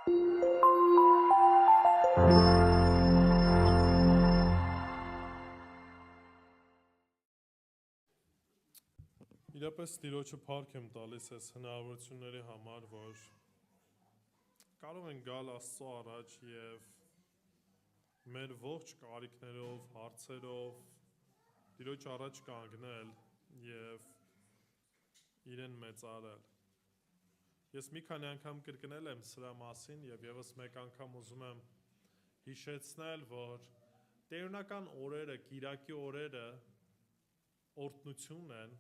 Իրապես Տիրոջը փառք եմ տալիս այս հնարավորությունների համար, որ կարող ենք գալ Աստծո առաջ եւ մեր ողջ կարիքներով, հարցերով Տիրոջ առաջ կանգնել եւ իրեն մեծարել։ Ես մի քանի անգամ կրկնել եմ սրա մասին եւ եւս մեկ անգամ ուզում եմ հիշեցնել, որ տերունական օրերը, կիրակի օրերը օրհնություն են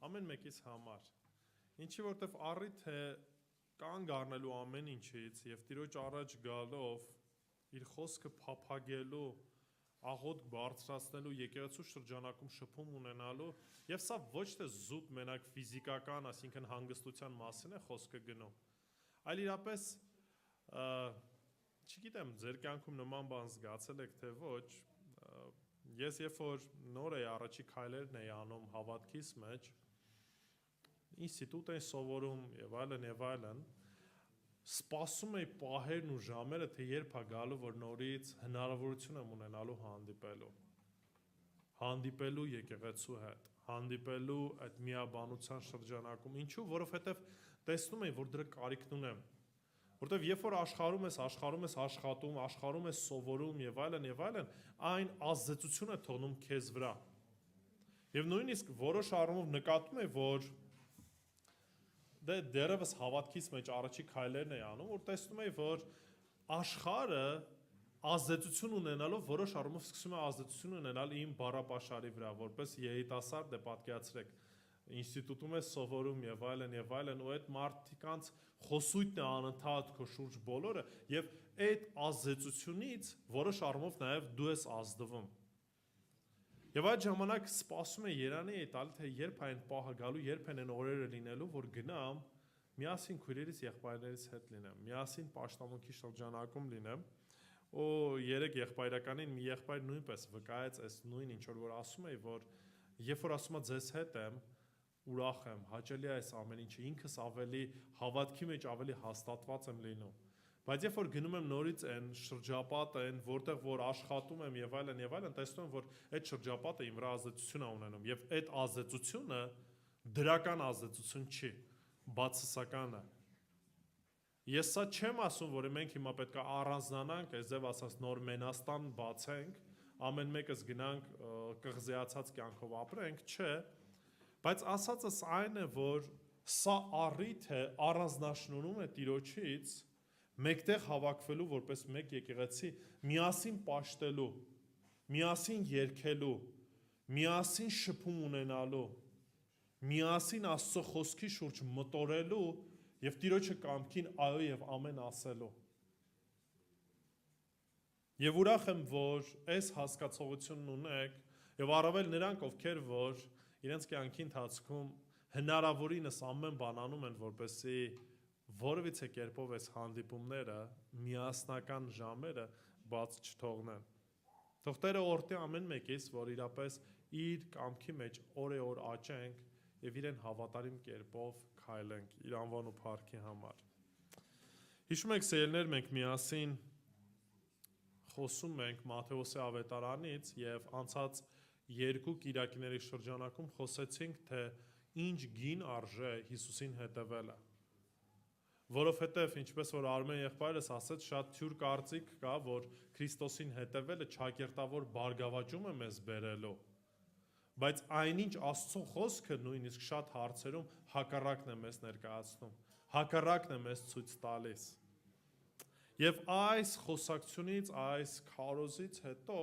ամեն մեկից համար, ինչի որտեվ առիթ է կանգ առնելու ամեն ինչից եւ Տիրոջ առաջ գալով իր խոսքը փափագելու, աղոթք բարձրացնելու, եկեղեցու շրջանակում շփում ունենալու եւ սա ոչ թե զուտ մենակ ֆիզիկական, այսինքն հանգստության մասին է խոսքը գնում, այլ իրապես չգիտեմ, ձեր կյանքում նման բան զգացել եք թե ոչ, ես երբ որ նոր էի առաջի քայլերն էի անում հավատքիս մեջ, ինստիտուտ էի սովորում եւ այլն, սպասում էի պահերն ու ժամերը, թե երբ է գալու, որ նորից հնարավորություն եմ ունենալու հանդիպելու եկեղեցու հետ, հանդիպելու այդ միաբանության շրջանակում, ինչու, որովհետեւ տեսնում էի, որ դրա կարիքն ունեմ, որովհետեւ երբ որ աշխարհում ես աշխատում, աշխարհում ես սովորում եւ այլն, այն ազդեցություն է թողնում քեզ վրա։ Եվ նույնիսկ որոշ առումով նկատում եմ, որ դերևս հավատքից մեջ առաջի քայլերն էի անում, որ տեսնում էի, որ աշխարհը ազդեցություն ունենալով որոշ առումով սկսում է ազդեցություն ունենալ իմ բառապաշարի վրա, որպես երիտասարդ է պատկերացրեք, ինստիտուտում է սովորում եւ այլն, ու այդ մարդկանց խոսույթն է անընդհատ քո շուրջ բոլորը, եւ այդ ազդեցությունից որոշ առումով նաեւ դու ես ազդվում։ Եվ այդ ժամանակ սպասում եմ Երանի էի տալի, թե երբ այն պահը գալու, երբ են օրերը լինելու, որ գնամ, միասին քույրերից եղբայրներից հետ լինեմ, միասին պաշտամունքի շրջանակում լինեմ, ու երեք եղբայրականին մի եղբայր նույնպես վկայեց այս նույն ինչ որ ասում էի, որ երբ որ ասում եմ ձեզ հետ եմ, ուրախ եմ, հաճելի է այս ամեն ինչը, ինքս ավելի հավատքի մեջ ավելի հաստատված եմ լինում։ Բայց երբ որ գնում եմ նորից այն շրջապատը, այն որտեղ որ աշխատում եմ եւ այլն, տեսնում եմ, որ այդ շրջապատը իմ վրա ազդեցություն է ունենում եւ այդ ազդեցությունը դրական ազդեցություն չի, բացասական է։ Ես սա չեմ ասում, որ մենք հիմա պետք է առանձնանանք, այս ձև ասած նոր Մենաստան բացենք, ամեն մեկս գնանք կղզիացած կյանքով ապրենք, չէ, բայց ասածս այն է, որ սա առիթ է, առանձնահատկում է Տիրոջից մեկտեղ հավաքվելու որպես մեկ եկեղեցի, միասին պաշտելու, միասին երգելու, միասին շփում ունենալու, միասին Աստծո խոսքի շուրջ մտորելու եւ Տիրոջը կամքին այո եւ ամեն ասելու։ Եվ ուրախ եմ, որ այս հասկացողությունն ունեք եւ առավել նրանք, ովքեր որ իրենց կյանքի ընթացքում հնարավորինս ամեն բան անում են, որպեսզի որևիցե կերպով այս հանդիպումները, միասնական ժամերը բաց չթողնեն։ Թող Տերը օրհնի ամեն մեկից, որ իրապես իր կամքի մեջ օր աճենք եւ իրեն հավատարիմ կերպով քայլենք իր անվան ու փառքի համար։ Հիշում եք սերներ, մենք միասին խոսում ենք Մատթեոսի ավետարանից եւ անցած երկու կիրակիների շրջանակում խոսեցինք, թե ինչ գին արժե Հիսուսին հետևելը։ Որովհետև ինչպես որ Արմեն եղբայրս ասաց, շատ թյուր կարծիք կա, որ Քրիստոսին հետևելը ճակերտավոր բարգավաճում է մեզ բերելու, բայց այնինչ Աստծո խոսքը նույնիսկ շատ հարցերում հակառակն է մեզ ներկայացնում, հակառակն է մեզ ցույց տալիս։ Եվ այս խոսակցությունից, այս քարոզից հետո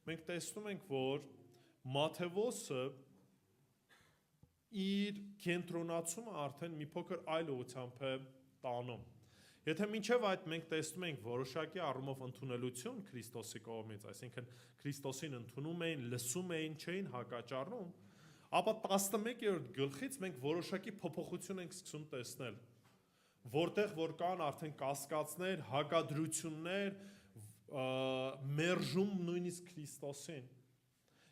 մենք տեսնում ենք, որ Մատթեոսը իր կենտրոնացումը արդեն մի փոքր այլ ուղղությամբ է տանում։ Եթե մինչև այդ մենք տեսնում ենք որոշակի առումով ընդունելություն Քրիստոսի կողմից, այսինքն Քրիստոսին ընդունում էին, լսում էին, չէին հակաճառնում, ապա 11-րդ գլխից մենք որոշակի փոփոխություն ենք սկսում տեսնել, որտեղ որ կան արդեն կասկածներ, հակադրություններ, մերժում նույնիսկ Քրիստոսին։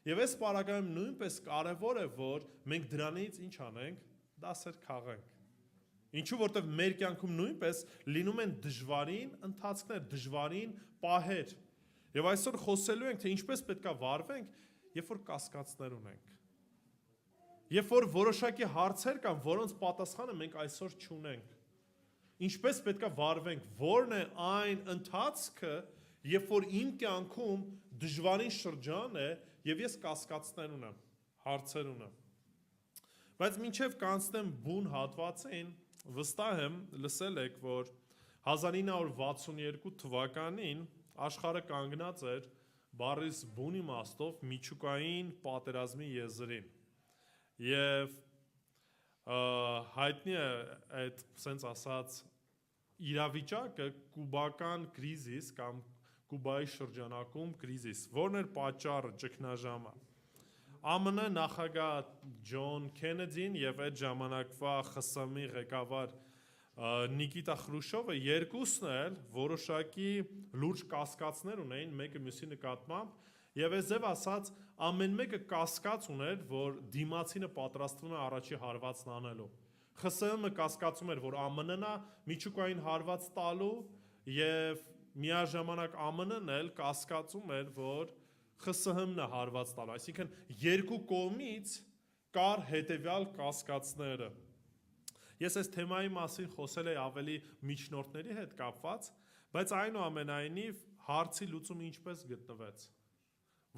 Եվ այս պարագայում նույնպես կարևոր է, որ մենք դրանից ինչ անենք, դասեր քաղենք։ Ինչու որտեվ մեր կյանքում նույնպես լինում են դժվարին ընթացքներ, դժվարին պահեր։ Եվ այսօր խոսելու ենք, թե ինչպես պետք է վարվենք, երբ որ կասկածներ ունենք։ Երբ որ որոշակի հարցեր կան, որոնց պատասխանը մենք այսօր չունենք։ Ինչպես պետք է վարվենք, որն է այն ընթացքը, երբ որ իմ կյանքում դժվարին շրջան է եւ ես կասկածներ ունեմ, հարցեր ունեմ։ Բայց մինչև կանցնեմ բուն հատվածին, վստահ եմ, լսել եք, որ 1962 թվականին աշխարհը կանգնած էր բառից բուն իմաստով միջուկային պատերազմի եզրին։ Եվ հայտնի է այդ սենց ասած իրավիճակը կուբական կրիզիս կամ Կուբայի շրջանակում կրիզիս, որն էր պատճառը, ճգնաժամը։ ԱՄՆ նախագահ Ջոն Քենեդին եւ այդ ժամանակվա ԽՍՀՄ-ի ղեկավար Նիկիտա Խրուշչովը երկուսն էլ որոշակի լուրջ կասկածներ ունեին մեկը մյուսի նկատմամբ եւ այսպես ասած ամեն մեկը կասկած ուներ, որ դիմացինը պատրաստվում է առաջի հարվածն անելու։ ԽՍՀՄ-ը կասկածում էր, որ ԱՄՆ-ն է միջուկային հարված տալու եւ միաժամանակ ԱՄՆ-ն էլ կասկածում էր, որ ԽՍՀՄ-ն է հարված տալու, այսինքն երկու կողմից կար հետեւյալ կասկածները։ Ես այս թեմայի մասին խոսել եմ ավելի միջնորդների հետ կապված, բայց այնուամենայնիվ հարցի լուծումը ինչպես գտնվեց,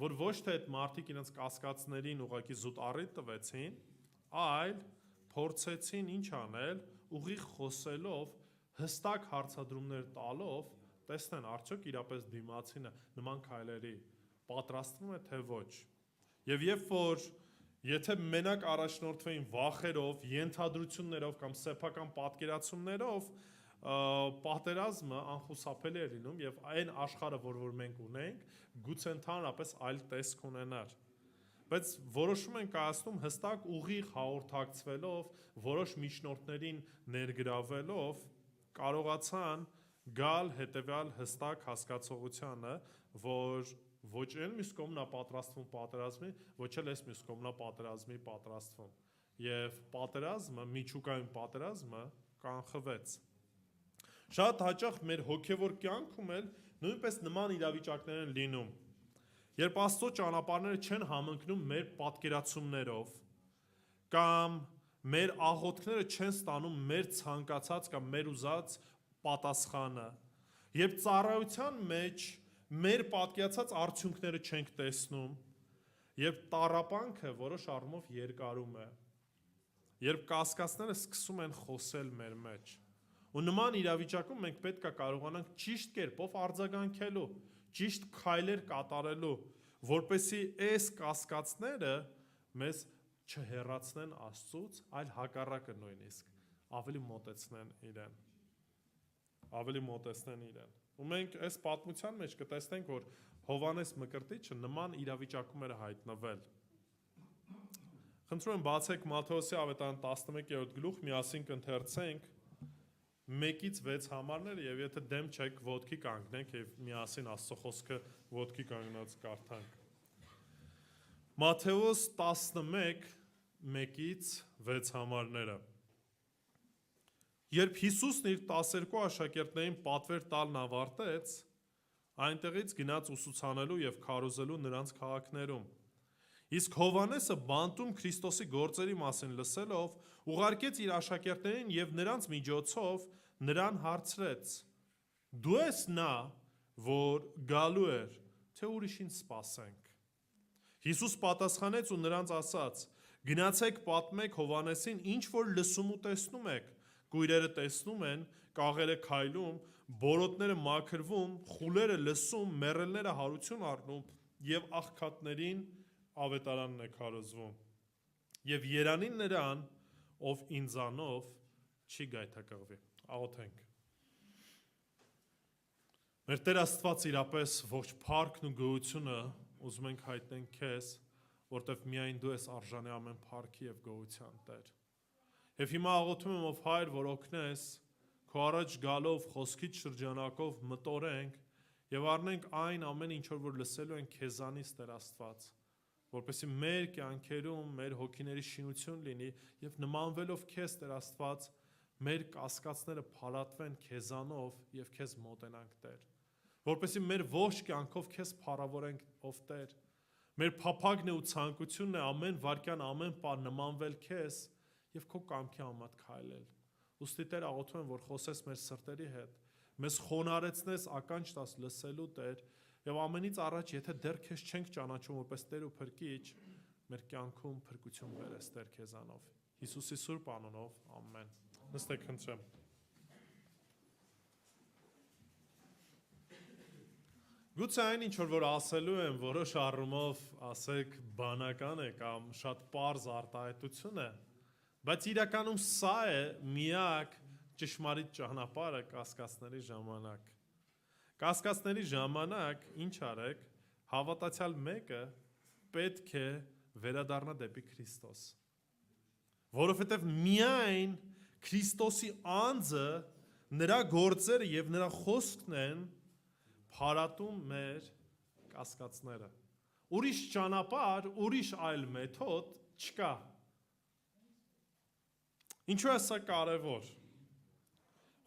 որ ոչ թե այդ մարդիկ իրենց կասկածներին ուղղակի զուտ առիթ տվեցին, այլ փորձեցին ինչ անել, ուղիղ խոսելով, հստակ հարցադրումներ տալով, տեսնեն արդյոք իրապես դիմացինը նման քայլերի պատրաստվում է թե ոչ։ Եվ երբ որ եթե մենակ առաջնորդվեին վախերով, ենթադրություններով կամ սեփական պատկերացումներով, պատերազմը անխուսափելի է լինում եւ այն աշխարհը, որ մենք ունենք, գուցե ընդհանրապես այլ տեսք ունենար։ Բայց որոշում են կայացնում հստակ ուղիղ հաղորդակցվելով, որոշ միջնորդներին ներգրավելով, կարողացան գալ հետևյալ հստակ հասկացողությանը, որ ոչ էլ մյուս կողմն է պատրաստվում պատերազմի, ոչ էլ այս մյուս կողմն է պատերազմի պատրաստվում։ Եվ պատերազմը, միջուկային պատերազմը կանխվեց։ Շատ հաճախ մեր հոգևոր կյանքում էլ նույնպես նման իրավիճակներ են լինում։ Երբ Աստծո ճանապարհները չեն համընկնում մեր պատկերացումներով, կամ մեր աղոթքները չեն ստանում մեր ցանկացած կամ մեր ուզած պատասխանը, երբ ծառայության մեջ մեր պատկերացած արդյունքները չենք տեսնում, երբ տառապանքը որոշ առումով երկարում է, երբ կասկածները սկսում են խոսել մեր մեջ, ու նման իրավիճակում մենք պետք է կարողանանք ճիշտ կերպով արձագանքելու, ճիշտ քայլեր կատարելու, որպեսզի այս կասկածները մեզ չհեռացնեն Աստծուց, այլ հակառակը նույնիսկ ավելի մոտեցնեն իրեն։ Ավելի մոտեցնեն իրեն։ Ու մենք այս պատմության մեջ կտեսնենք, որ Հովհաննես Մկրտիչը նման իրավիճակում էր հայտնվել։ Խնդրում եմ բացեք Մատթեոսի ավետարան 11-րդ գլուխ, միասին կընթերցենք 1-ից 6 համարները եւ եթե դեմ չեք, ոտքի կանգնենք եւ միասին Աստծո խոսքը ոտքի կանգնած կարդանք։ Մատթեոս 11 1-ից 6 համարները։ Երբ Հիսուսն իր 12 աշակերտներին պատվեր տալն ավարտեց, այնտեղից գնաց ուսուցանելու եւ քարոզելու նրանց քաղաքներում։ Իսկ Հովհաննեսը բանտում Քրիստոսի գործերի մասին լսելով, ուղարկեց իր աշակերտներին եւ նրանց միջոցով նրան հարցրեց. «Դու ես նա, որ գալու էր, թե ուրիշին սպասենք»։ Հիսուս պատասխանեց ու նրանց ասաց. «Գնացեք պատմեք Հովհաննեսին, ինչ որ լսում ու տեսնում եք, կույրերը տեսնում են, կաղերը քայլում, բորոտները մաքրվում, խուլերը լսում, մեռելները հարություն առնում եւ աղքատներին ավետարանն է քարոզվում։ Եվ երանին նրան, ով ինձանով չի գայթակղվի»։ Աղոթենք։ Մեր Տեր Աստված, իրապես ողջ փառքն ու գոհությունը ուզում ենք հայտնենք քեզ, որտեվ միայն դու ես արժանի ամեն փառքի եւ գոհության Տեր։ Եվ հիմա աղոթում եմ, ով Հայր, որ օգնես քո առաջ գալով խոսքից շրջանակով մտորենք եւ առնենք այն ամեն ինչ որ լսելու ենք քեզանից, Տեր Աստված, որպեսզի մեր կյանքերում մեր հոգիների շինություն լինի եւ նմանվելով քեզ, Տեր Աստված, մեր կասկածները փարատվեն քեզանով եւ քեզ մոտենանք Տեր, որպեսզի մեր ողջ կյանքով քեզ փառավորենք ով Տեր, մեր փափագն է ու ցանկությունն է ամեն վարքյան ամեն բան նմանվել քեզ եւ քո կամքի համադ քայլել, ուստի Տեր աղոթում եմ, որ խոսես մեր սրտերի հետ, մեզ խոնարհեցնես ականջ տաս լսելու Տեր եւ ամենից առաջ եթե դեռ քեզ չենք ճանաչում որպես Տեր ու Փրկիչ, մեր կյանքում փրկություն բերես Տեր քեզանով, Հիսուսի սուրբ անունով, ամեն։ Նստեք խնդրեմ։ Գուցե այն ինչ որ ասելու եմ որոշ առումով ասեք բանական է կամ շատ պարզ արտահայտություն է, բայց իրականում սա է միակ ճշմարիտ ճանապարհը կասկածների ժամանակ։ Կասկածների ժամանակ ինչ արեք, հավատացյալ մեկը պետք է վերադառնա դեպի Քրիստոս։ Որովհետև միայն Քրիստոսի անձը, նրա գործերը եւ նրա խոսքն են փարատում մեր կասկածները։ Ուրիշ ճանապարհ, ուրիշ այլ մեթոդ չկա։ Ինչու է սա կարևոր։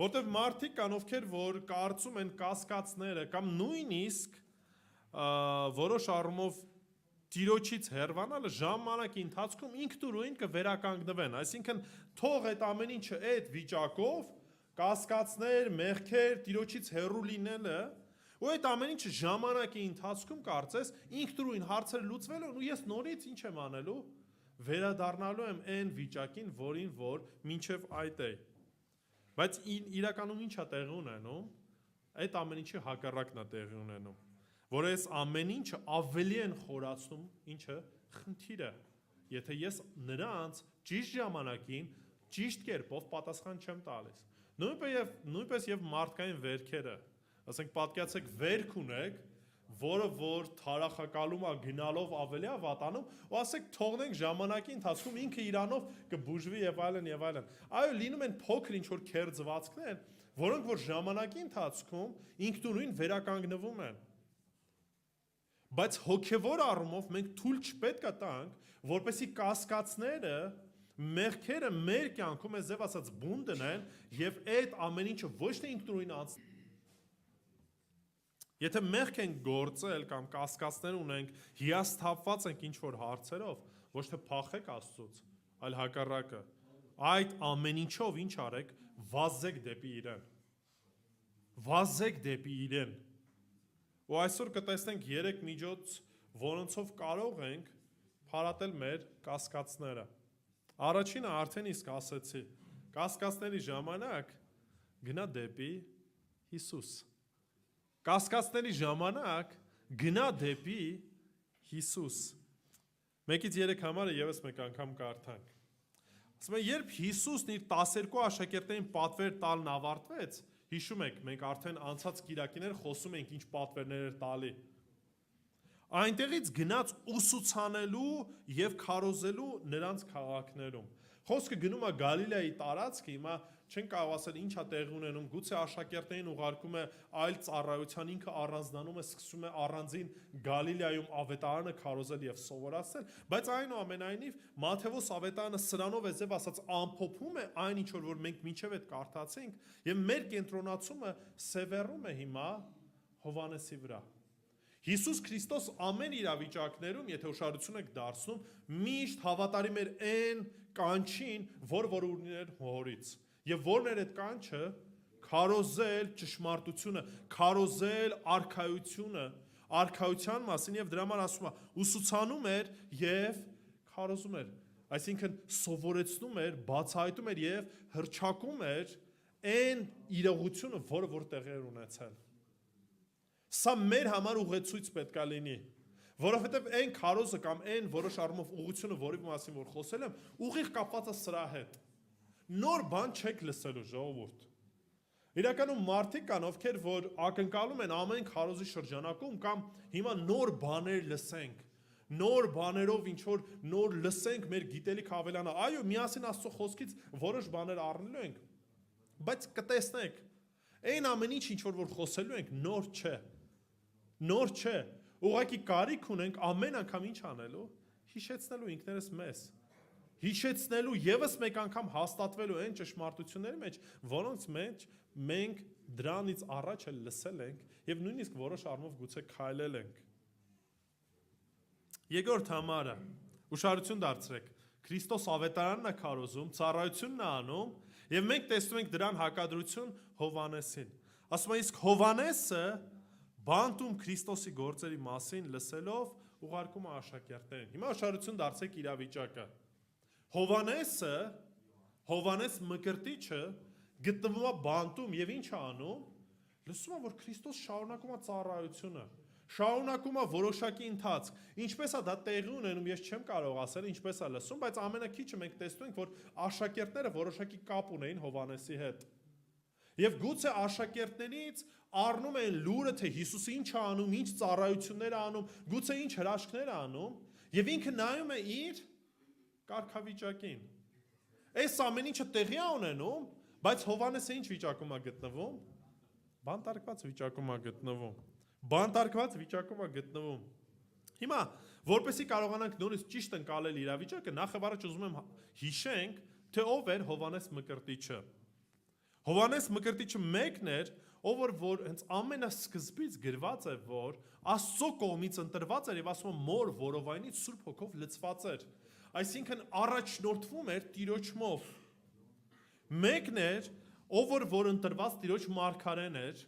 Որտեվ մարդիկ կան ովքեր որ կարծում են կասկածները կամ նույնիսկ որոշ առումով Տիրոջից հեռվանալը ժամանակի ընթացքում ինքնուրույն կվերականգնվեն, այսինքն թող այդ ամեն ինչը այդ վիճակով կասկածներ, մեղքեր, Տիրոջից հեռու լինելը ու այդ ամեն ինչը ժամանակի ընթացքում կարծես ինքնուրույն հարցերը լուծվել են ու ես նորից ինչ եմ անելու, վերադառնալու եմ այն վիճակին, որին որ մինչև այդ է։ Բայց իրականում ինչ է տեղի ունենում, այդ ամեն ինչի հակառակն է տեղի ունենում, որ այս ամեն ինչը ավելի են խորացնում, ինչը խնդիրը, եթե ես նրանց ճիշտ ժամանակին, ճիշտ կերպով պատասխան չեմ տալիս։ Նույնպես եւ մարդկային վերքերը, ասենք պատկերացեք վերք ունեք, որը որ թարախակալում է գնալով ավելի է վատանում, ու ասեք թողնենք ժամանակի ընթացքում ինքը իրանով կբուժվի եւ այլն եւ այլն։ Այո, լինում են փոքր ինչ որ քերձվածքներ, որոնք որ ժամանակի ընթացքում ինքնուրույն վերականգնվում են։ Բայց հոգևոր առումով մենք թույլ չպետք է տանք, որպեսզի կասկածները, մեղքերը մեր կյանքում այս ձև ասած բուն դնեն եւ այդ ամեն ինչը ոչ թե ինքնուրույն անց Եթե մեղք ենք գործել կամ կասկածներ ունենք, հիասթափված ենք ինչ-որ հարցերով, ոչ թե փախեք Աստծուց, այլ հակառակը, այդ ամեն ինչով ինչ արեք, վազեք դեպի իրեն։ Վազեք դեպի իրեն։ Ու այսօր կտեսնենք 3 միջոց, որոնցով կարող ենք փարատել մեր կասկածները։ Առաջինը արդեն իսկ ասեցի, կասկածների ժամանակ գնա դեպի Հիսուս։ Կասկածների ժամանակ գնա դեպի Հիսուս։ 1-ից 3 համարը եւս մեկ անգամ կարդանք։ Ասում է, երբ Հիսուսն իր 12 աշակերտներին պատվեր տալն ավարտվեց, հիշում եք, մենք արդեն անցած կիրակիներ խոսում ենք ինչ պատվերներ էր տալի։ Այնտեղից գնաց ուսուցանելու եւ քարոզելու նրանց քաղաքներում։ Խոսքը գնում է Գալիլեայի տարածքը, հիմա չեն կարող ասել ինչ է տեղի ունենում, գուցե աշակերտներին ուղարկում է այլ ծառայության, ինքը առանձնանում է, սկսում է առանձին Գալիլեայում ավետարանը քարոզել եւ սովորացնել, բայց այնուամենայնիվ Մատթեոս ավետարանը սրանով է ձև ասած ամփոփում է այն ինչ որ մենք մինչև այդ կարդացինք եւ մեր կենտրոնացումը սևեռում է հիմա Հովանեսի վրա։ Հիսուս Քրիստոս ամեն իրավիճակներում, եթե ուշադրություն եք դարձնում, միշտ հավատարիմ էր այն կանչին, որ ուներ հորից։ Եվ որն էր այդ կանչը, քարոզել ճշմարտությունը, քարոզել արքայությունը, արքայության մասին եւ դրա համար ասում է, ուսուցանում էր եւ քարոզում էր։ Այսինքն սովորեցնում էր, բացահայտում էր եւ հրճակում էր այն իրողությունը, որ տեղի էր ունեցել։ Սա մեր համար ուղեցույց պետք է լինի, որովհետև այն քարոզը կամ այն որոշ առումով ուղղությունը, որի մասին որ խոսել եմ, ուղիղ կապված է սրա հետ։ Նոր բան չեք լսելու ժողովուրդ։ Իրականում մարդիկ կան, ովքեր որ ակնկալում են ամեն քարոզի շրջանակում կամ հիմա նոր բաներ լսենք, նոր բաներով ինչ որ նոր լսենք, մեր գիտելիք ավելանա։ Այո, միասին Աստծո խոսքից որոշ բաներ առնելու ենք, բայց կտեսնեք, այն ամեն ինչ որ խոսելու ենք, նոր չէ։ Նոր չէ, ուղղակի կարիք ունենք ամեն անգամ ինչ անելու, հիշեցնելու ինքներս մեզ, հիշեցնելու եւս մեկ անգամ հաստատվելու այն ճշմարտությունների մեջ, որոնց մեջ մենք դրանից առաջ էլ լսել ենք եւ նույնիսկ որոշ առումով գուցե քայլել ենք։ Երկրորդ համարը ուշադրություն դարձրեք, Քրիստոս ավետարանն է քարոզում, ծառայությունն է անում, եւ մենք տեսնում ենք դրան հակադրություն Հովհաննեսին։ Ասում է, իսկ Հովհաննեսը բանտում Քրիստոսի գործերի մասին լսելով ուղարկում է աշակերտներին։ Հիմա ուշադրություն դարձրեք իրավիճակը։ Հովհաննես Մկրտիչը գտնվում է բանտում եւ ինչ է անում։ Լսում է, որ Քրիստոս շարունակում է ծառայությունը, շարունակում է որոշակի ընթացք։ Ինչպես է դա տեղի ունենում, ես չեմ կարող ասել, ինչպես է լսում, բայց ամենակիչը մենք տեսնում ենք, որ աշակերտները որոշակի կապ ունեին Հովհաննեսի հետ։ Եվ գուցե աշակերտներից առնում են լուրը, թե Հիսուսը ինչ է անում, ինչ ծառայություններ է անում, գուցե ինչ հրաշքներ է անում, եւ ինքը նայում է իր կարգավիճակին։ Այս ամեն ինչը տեղի է ունենում, բայց Հովհաննեսը ինչ վիճակում է գտնվում։ Բանտարկված վիճակում է գտնվում։ Հիմա, որպեսզի կարողանանք նորից ճիշտ ընկալել իրավիճակը, նախ եւ առաջ ուզում եմ հիշենք, թե ով էր Հովհաննես Մկրտիչը։ Հովհաննես Մկրտիչը մեկն էր, ով որ հենց ամենասկզբից գրված է, որ Աստծո կողմից ընտրված էր եւ ասում մոր որովայնից Սուրբ Հոգով լցված էր։ Այսինքն առաջնորդվում էր Տիրոջմով։ Մեկն էր, ով որ ընտրված Տիրոջ մարգարեն էր,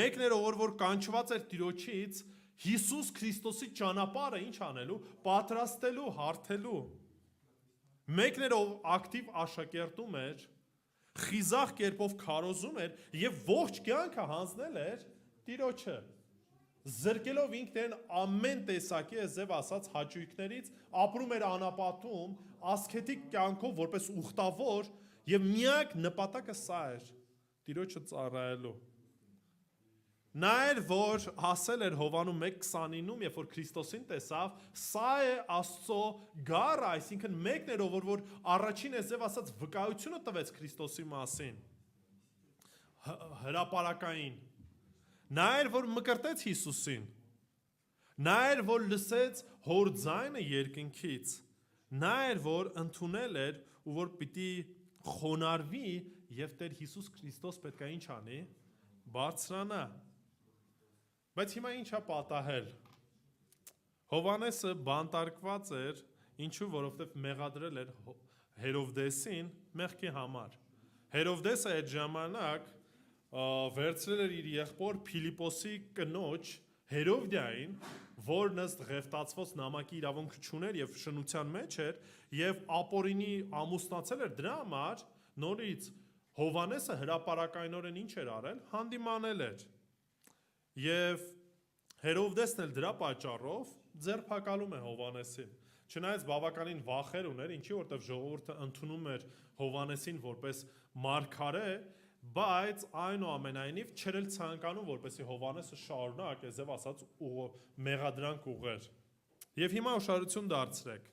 մեկն էր, ով որ կանչված էր Տիրոջից Հիսուս Քրիստոսի ճանապարհը ինչ անելու, պատրաստելու, հարթելու։ Մեկն էր, ով ակտիվ աշակերտում էր, խիզախ կերպով քարոզում էր եւ ողջ կյանքը հանձնել էր Տիրոջը, զրկելով ինքն ամեն տեսակի եզև ասած հաճույքներից, ապրում էր անապատում, ասքետիկ կյանքով որպես ուխտավոր եւ միակ նպատակը սա էր՝ Տիրոջը ծառայելու։ Նա էր, որ ասել էր Հովաննում 1:29-ում, երբ որ Քրիստոսին տեսավ, սա է Աստծո գառը, այսինքն մեկն էր, որ առաջին եզև ասած վկայությունը տվեց Քրիստոսի մասին։ Հրապարակային։ Նա էր, որ մկրտեց Հիսուսին։ Նա էր, որ լսեց հոր ձայնը երկնքից։ Նա էր, որ ընդունել էր ու որ պիտի խոնարհվի եւ Տեր Հիսուս Քրիստոս պետք է ինչ անի, բարձրանա։ Բայց հիմա ինչ է պատահել։ Հովհաննեսը բանտարկված էր, ինչու, որովհետև մեղադրել էր Հերովդեսին մեղքի համար։ Հերովդեսը այդ ժամանակ վերցրել էր իր եղբոր Փիլիպոսի կնոջ Հերովդիային, որն ըստ ղևտացված նամակի իրավունք չուներ եւ շնության մեջ էր, եւ ապօրինի ամուսնացել էր դրա համար, նորից Հովհաննեսը հրապարակայնորեն ինչ էր արել, հանդիմանել էր։ Եվ Հերովդեսն էլ դրա պատճառով ձերբակալում է Հովհաննեսին։ Չնայած բավականին վախեր ուներ, ինչի որտեվ ժողովուրդը ընդունում էր Հովհաննեսին որպես մարգարե, բայց այնուամենայնիվ չէր էլ ցանկանում, որպեսզի Հովհաննեսը շարունակ, այսպես ասած, մեղադրանք ուղղեր։ Եվ հիմա ուշադրություն դարձրեք,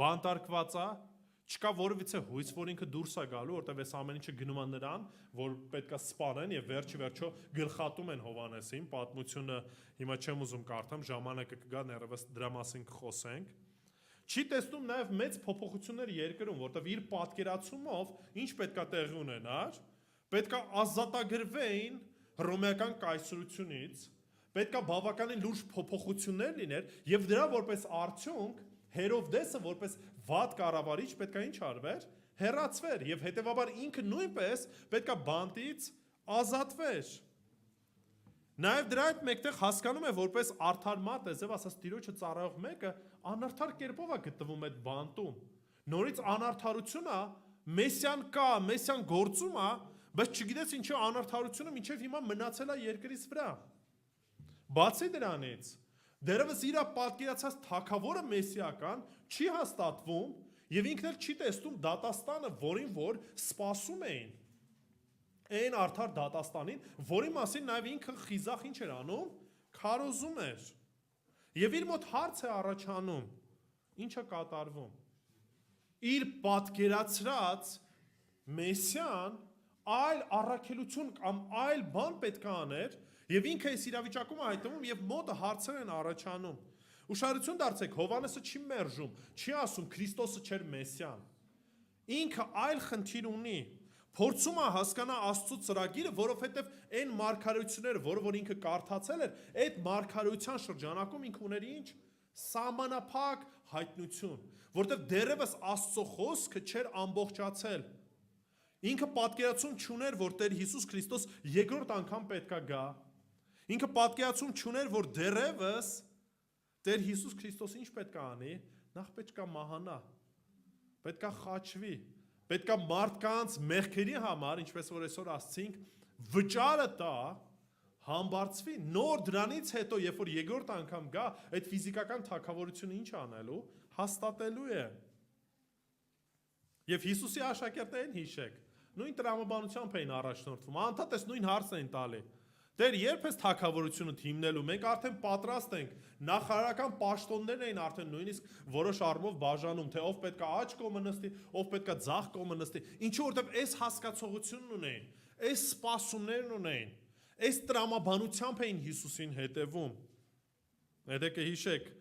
բանտարկված է, չկա որևիցե հույս, որ ինքը դուրս է գալու, որտեղ այս ամեն ինչը գնում է նրան, որ պետքա սպանեն եւ վերջի գլխատում են Հովհաննեսին, պատմությունը հիմա չեմ ուզում կարդամ, ժամանակը կգա, ներևս դրա մասին կխոսենք։ Չի տեսնում նաեւ մեծ փոփոխություններ երկրում, որտեղ իր պատկերացումով ինչ պետքա տեղի ունենար, պետքա ազատագրվեին հռոմեական կայսրությունից, պետքա բավականին լուրջ փոփոխություններ լիներ եւ դրա որպես արդյունք Հերովդեսը որպես վատ կառավարիչ պետքա ինչ արվեր, հեռացվեր եւ հետեւաբար ինքը նույնպես պետքա բանտից ազատվեր։ Նաեւ դրա հետ մեկտեղ հասկանում է որպես արդար մատ է, ձև ասած Տիրոջը ծառայող մեկը անարդար կերպով է գտնվում այդ բանտում։ Նորից անարդարությունը մեսիան կա, մեսիան գործում է, բայց չգիտես ինչի անարդարությունը մինչև հիմա մնացել է երկրից վրա։ Բացի դրանից դերևս իր պատկերացած թագավորը մեսիական չի հաստատվում եւ ինքն էլ չի տեսնում դատաստանը, որին որ սպասում էին։ Այն արդար դատաստանին, որի մասին նաեւ ինքը խիզախ ինչ էր անում, քարոզում էր։ Եվ իր մոտ հարց է առաջանում. ինչ է կատարվում։ Իր պատկերացրած մեսիան այլ առաքելություն կամ այլ բան պետք է աներ, եւ ինքը այս իրավիճակում է հայտնվում եւ մոտը հարցեր են առաջանում։ Ուշադրություն դարձեք, Հովհաննեսը չի մերժում, չի ասում Քրիստոսը չէր Մեսիան։ Ինքը այլ խնդիր ունի։ Փորձում է հասկանա Աստծո ծրագիրը, որովհետև այն մարգարեությունները, որ ինքը կարդացել էր, այդ մարգարեության շրջանակում ինքը ուներ ինչ? Սահմանափակ հայտնություն, որովհետև դեռևս Աստծո խոսքը չէր ամբողջացել։ Ինքը պատկերացում չուներ, որ Տեր Հիսուս Քրիստոս երկրորդ անգամ պետքա գա։ Ինքը պատկերացում չուներ, որ դեռևս Տեր Հիսուս Քրիստոս ինչ պետքա անի, նախ պետքա մահանա, պետքա խաչվի, պետքա մարդկանց մեղքերի համար, ինչպես որ այսօր ասցինք, վճարը տա, համբարձվի, նոր դրանից հետո, երբ որ երկրորդ անգամ գա, այդ ֆիզիկական թագավորությունը ինչ անելու, հաստատելու է։ Եվ Հիսուսի աշակերտներին հիշեք, նույն տրամաբանությամբ էին առաջնորդվում, անդադ այս նույն հարցն էին տալի։ Դեր երբ ես թագավորությունը հիմնելու, մենք արդեն պատրաստ ենք, նախարարական պաշտոններն էին արդեն նույնիսկ որոշ առումով բաժանում, թե ով պետք է աջ կողմը նստի, ով պետք է ձախ կողմը նստի, ինչու որտեղ այս հասկացողությունն ունեին, այս սպասումներն ունեին, այս տրամաբանությամբ էին Հիսուսին հետևում։ Եկեք հիշեք,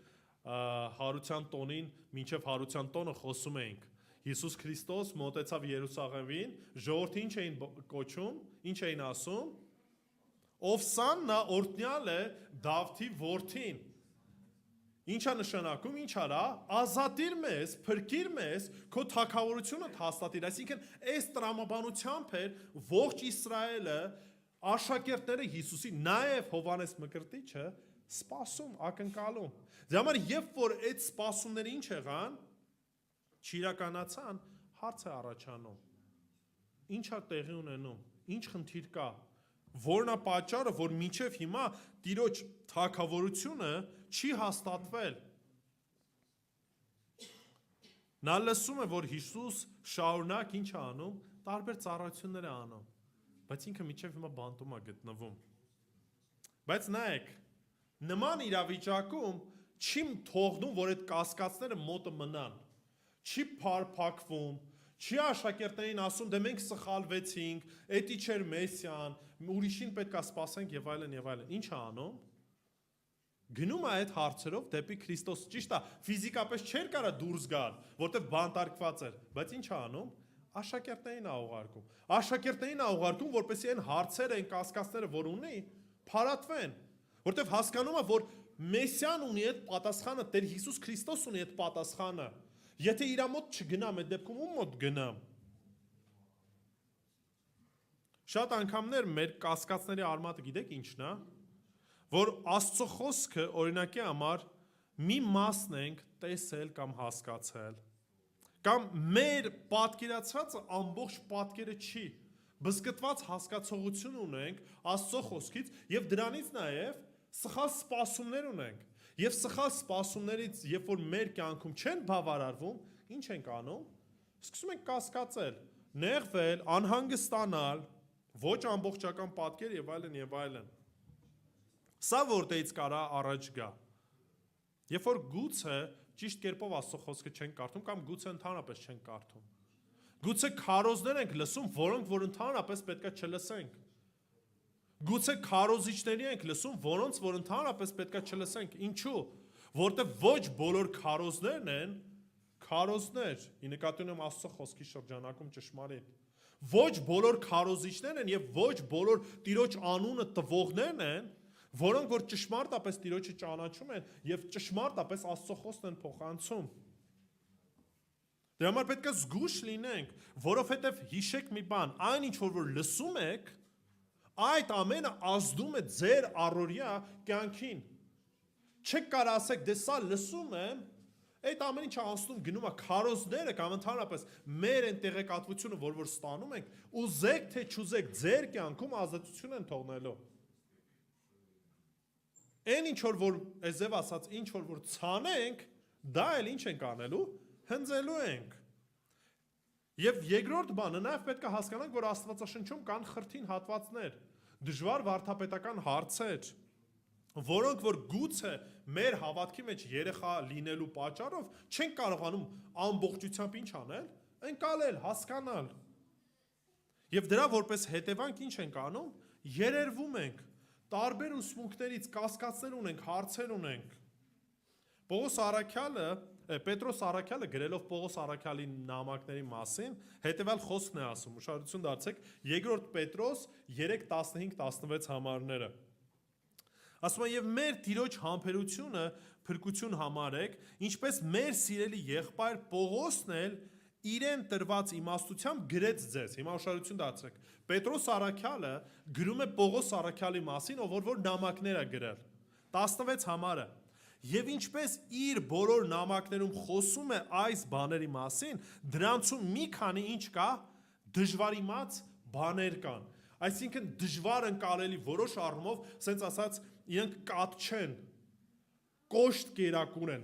հարության տոնին, մինչև հարության տոնը խոսում էինք։ Հիսուս Քրիստոս մոտեցավ Երուսաղեմին, ժողովրդը ինչ էին կոչում, ինչ էին ասում։ Օվսաննա օրհնյալ է Դավթի որդին։ Ինչա նշանակում, ինչ արա, ազատիր մեզ, փրկիր մեզ, քո թագավորությունը հաստատիր։ Այսինքն, այս տրամաբանությամբ էր ողջ Իսրայելը, աշակերտները Հիսուսի, նաև Հովհաննես Մկրտիչը սպասում, ակնկալում։ Դրա համար, երբ որ այդ սպասումները ինչ եղան, չիրականացան, հարց է առաջանում։ Ինչ է տեղի ունենում, ինչ խնդիր կա։ Որն է պատճառը, որ մինչև հիմա Տիրոջ թագավորությունը չի հաստատվել։ Նա լսում է, որ Հիսուս շարունակ ինչ է անում, տարբեր ծառայություններ է անում, բայց ինքը մինչև հիմա բանտում է գտնվում։ Բայց նայեք, նման իրավիճակում չի թողնում, որ այդ կասկածները մոտը մնան, չի փարփակվում, չի աշակերտներին ասում, դե մենք սխալվեցինք, էդի չէր Մեսիան, ուրիշին պետք է սպասենք եւ այլն եւ այլն։ Ինչ է անում։ Գնում է այդ հարցերով դեպի Քրիստոս։ Ճիշտ է, ֆիզիկապես չէր կարա դուրս գալ, որտեղ բանտարկված էր, բայց ինչ է անում։ Աշակերտներին է ուղարկում։ Աշակերտներին է ուղարկում, որպեսզի այն հարցերը, այն կասկածները, որ ունի, փարատվեն, որտեղ հասկանում է, որ Մեսիան ունի այդ պատասխանը, Տեր Հիսուս Քրիստոս ունի այդ պատասխանը։ Եթե իր մոտ չգնամ, այդ դեպքում ում մոտ գնամ։ Շատ անգամներ մեր կասկածների արմատը գիտեք ինչն է, որ Աստծո խոսքը օրինակի համար մի մասն ենք տեսել կամ հասկացել, կամ մեր պատկերացվածը ամբողջ պատկերը չի, բզկտված հասկացողություն ունենք Աստծո խոսքից եւ դրանից նաեւ սխալ սպասումներ ունենք։ Եվ սխալ սպասումներից, երբ որ մեր կյանքում չեն բավարարվում, ինչ ենք անում, սկսում ենք կասկածել, նեղվել, անհանգստանալ, ոչ ամբողջական պատկեր եւ այլն եւ այլն։ Սա որտեղից կարա առաջ գա։ Երբ որ գուցե ճիշտ կերպով Աստծո խոսքը չեն կարդում կամ գուցե ընդհանրապես չեն կարդում։ Գուցե քարոզներ ենք լսում, որոնք որ ընդհանրապես պետքա չլսենք։ Գուցե քարոզիչների ենք լսում, որոնց որ ընդհանրապես պետքա չլսենք։ Ինչու՞։ Որտեղ ոչ բոլոր քարոզներն են քարոզներ, ի նկատի ունեմ Աստծո խոսքի շրջանակում ճշմարիտ։ Ոչ բոլոր քարոզիչներն են եւ ոչ բոլոր Տիրոջ անունը տվողներն են, որոնք որ ճշմարտապես Տիրոջը ճանաչում են եւ ճշմարտապես Աստծո խոսքն են փոխանցում։ Դրա համար պետք է զգույշ լինենք, որովհետեւ հիշեք մի բան, այն ինչ որ լսում եք, այդ ամենը ազդում է ձեր առօրյա կյանքին։ Չեք կարող ասեք, դե սա լսում եմ, այդ ամեն ինչը անցնում գնում է քարոզները կամ ընդհանրապես մեր այն տեղեկատվությունը, որ ստանում ենք, ուզեք թե չուզեք, ձեր կյանքում ազատություն են թողնելու։ Այն ինչ որ այսև ասած, ինչ որ ցանենք, դա էլ ինչ ենք անելու, հնձելու ենք։ Եվ երկրորդ բանը նաև պետք է հասկանանք, որ Աստվածաշնչում կան խրթին հատվածներ, դժվար վարդապետական հարցեր, որոնք որ գուցե մեր հավատքի մեջ երեխա լինելու պատճառով չեն կարողանում ամբողջությամբ ինչ անել, ընկալել, հասկանալ։ Եվ դրա որպես հետևանք ինչ ենք անում, երերվում ենք, տարբեր ուսմունքներից կասկածներ ունենք, հարցեր ունենք։ Պողոս Արաքյալը, Պետրոս Արաքյալը գրելով Պողոս Արաքյալի նամակների մասին հետևյալ խոսքն է ասում, ուշադրություն դարձեք, 2 Պետրոս 3:15-16 համարները։ Ասում է, եւ մեր Տիրոջ համբերությունը փրկություն համարեք, ինչպես մեր սիրելի եղբայր Պողոսն էլ իրեն տրված իմաստությամբ գրեց ձեզ։ Հիմա ուշադրություն դարձրեք։ Պետրոս Արաքյալը գրում է Պողոս Արաքյալի մասին, ով որ նամակներ է գրել։ 16 համարը։ Եվ ինչպես իր բոլոր նամակներում խոսում է այս բաների մասին, դրանցում մի քանի ինչ կա, դժվարիմաց բաներ կան։ Այսինքն դժվար ընկալելի որոշ առումով, ասենց ասած, իրենք կատ չեն, կոշտ կերակուր են,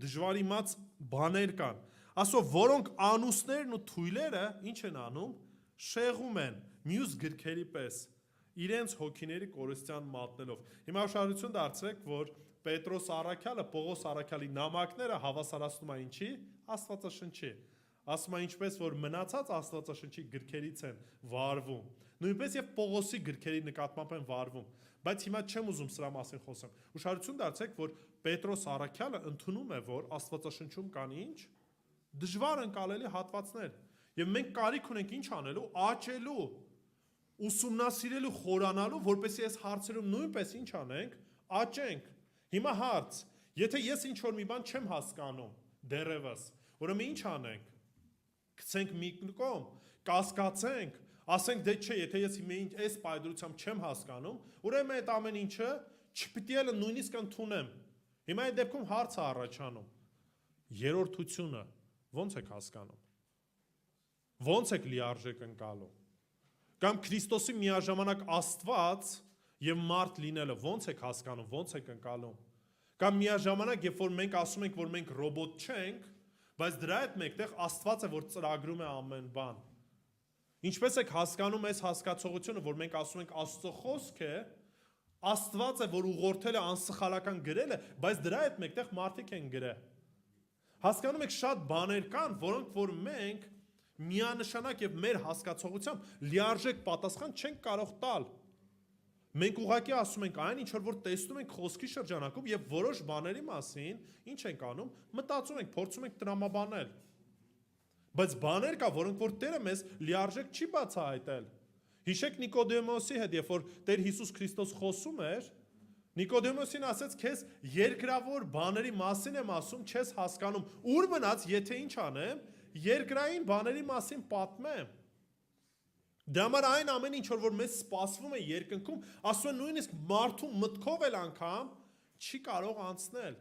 դժվարիմաց բաներ կան։ Ասո, որոնք անուսներն ու թույլերը ինչ են անում, շեղում են մյուս գրքերի պես, իրենց հոգիների կորստյան մատնելով։ Հիմա ուշադրություն դարձրեք, որ Պետրոս Արաքյալը, Պողոս Արաքյալի նամակները հավասարացնում է ինչի, Աստվածաշնչի։ Ասում է ինչպես որ մնացած Աստվածաշնչի գրքերից են վարվում, նույնպես եւ Պողոսի գրքերի նկատմամբ են վարվում, բայց հիմա չեմ ուզում սրա մասին խոսեմ։ Ուշադրություն դարձեք, որ Պետրոս Արաքյալը ընդունում է, որ Աստվածաշնչում կան ինչ, դժվար ընկալելի հատվածներ, եւ մենք կարիք ունենք ինչ անելու, աճելու, ուսումնասիրելու, խորանալու, որպեսզի այս հարցերում նույնպես ինչ անենք, աճենք։ Հիմա հարց, եթե ես ինչ որ մի բան չեմ հասկանում, դեռևս, ուրեմն ինչ անենք։ Գցենք մի կողմ, կասկածենք, ասենք դե չէ, եթե ես այս պայծրությամբ չեմ հասկանում, ուրեմն այդ ամեն ինչը չպիտի էլ նույնիսկ ընդունեմ։ Հիմա այդ դեպքում հարց է առաջանում։ Երրորդությունը ո՞նց եք հասկանում։ Ո՞նց եք լիարժեք ընկալում։ Կամ Քրիստոսի միաժամանակ Աստված եւ մարդ լինելը ո՞նց եք հասկանում, ո՞նց եք ընկալում։ Կամ միաժամանակ, երբ որ մենք ասում ենք, որ մենք ռոբոտ չենք, բայց դրա հետ մեկտեղ Աստված է, որ ծրագրում է ամեն բան։ Ինչպես եք հասկանում այս հասկացողությունը, որ մենք ասում ենք Աստծո խոսք է, Աստված է, որ ուղղորդել է անսխալական գրել է, բայց դրա հետ մեկտեղ մարդիկ են գրել։ Հասկանում եք շատ բաներ կան, որոնք որ մենք միանշանակ եւ մեր հասկացողությամբ լիարժեք պատասխան չենք կարող տալ։ Մենք ուղղակի ասում ենք այն, ինչ որ տեսնում ենք խոսքի շրջանակում եւ որոշ բաների մասին, ինչ ենք անում, մտածում ենք, փորձում ենք տրամաբանել։ Բայց բաներ կա, որոնք որ Տերը մեզ լիարժեք չի բացահայտել։ Հիշեք Նիկոդեմոսի հետ, երբ որ Տեր Հիսուս Քրիստոս խոսում էր, Նիկոդեմոսին ասեց, քեզ երկրավոր բաների մասին եմ ասում, չես հասկանում։ Ուր մնաց, եթե ինչ անեմ, երկրային բաների մասին պատմեմ։ Դրա համար այն ամեն ինչ որ մեզ սպասվում է երկնքում, ասում են նույնիսկ մարդու մտքով էլ անգամ չի կարող անցնել,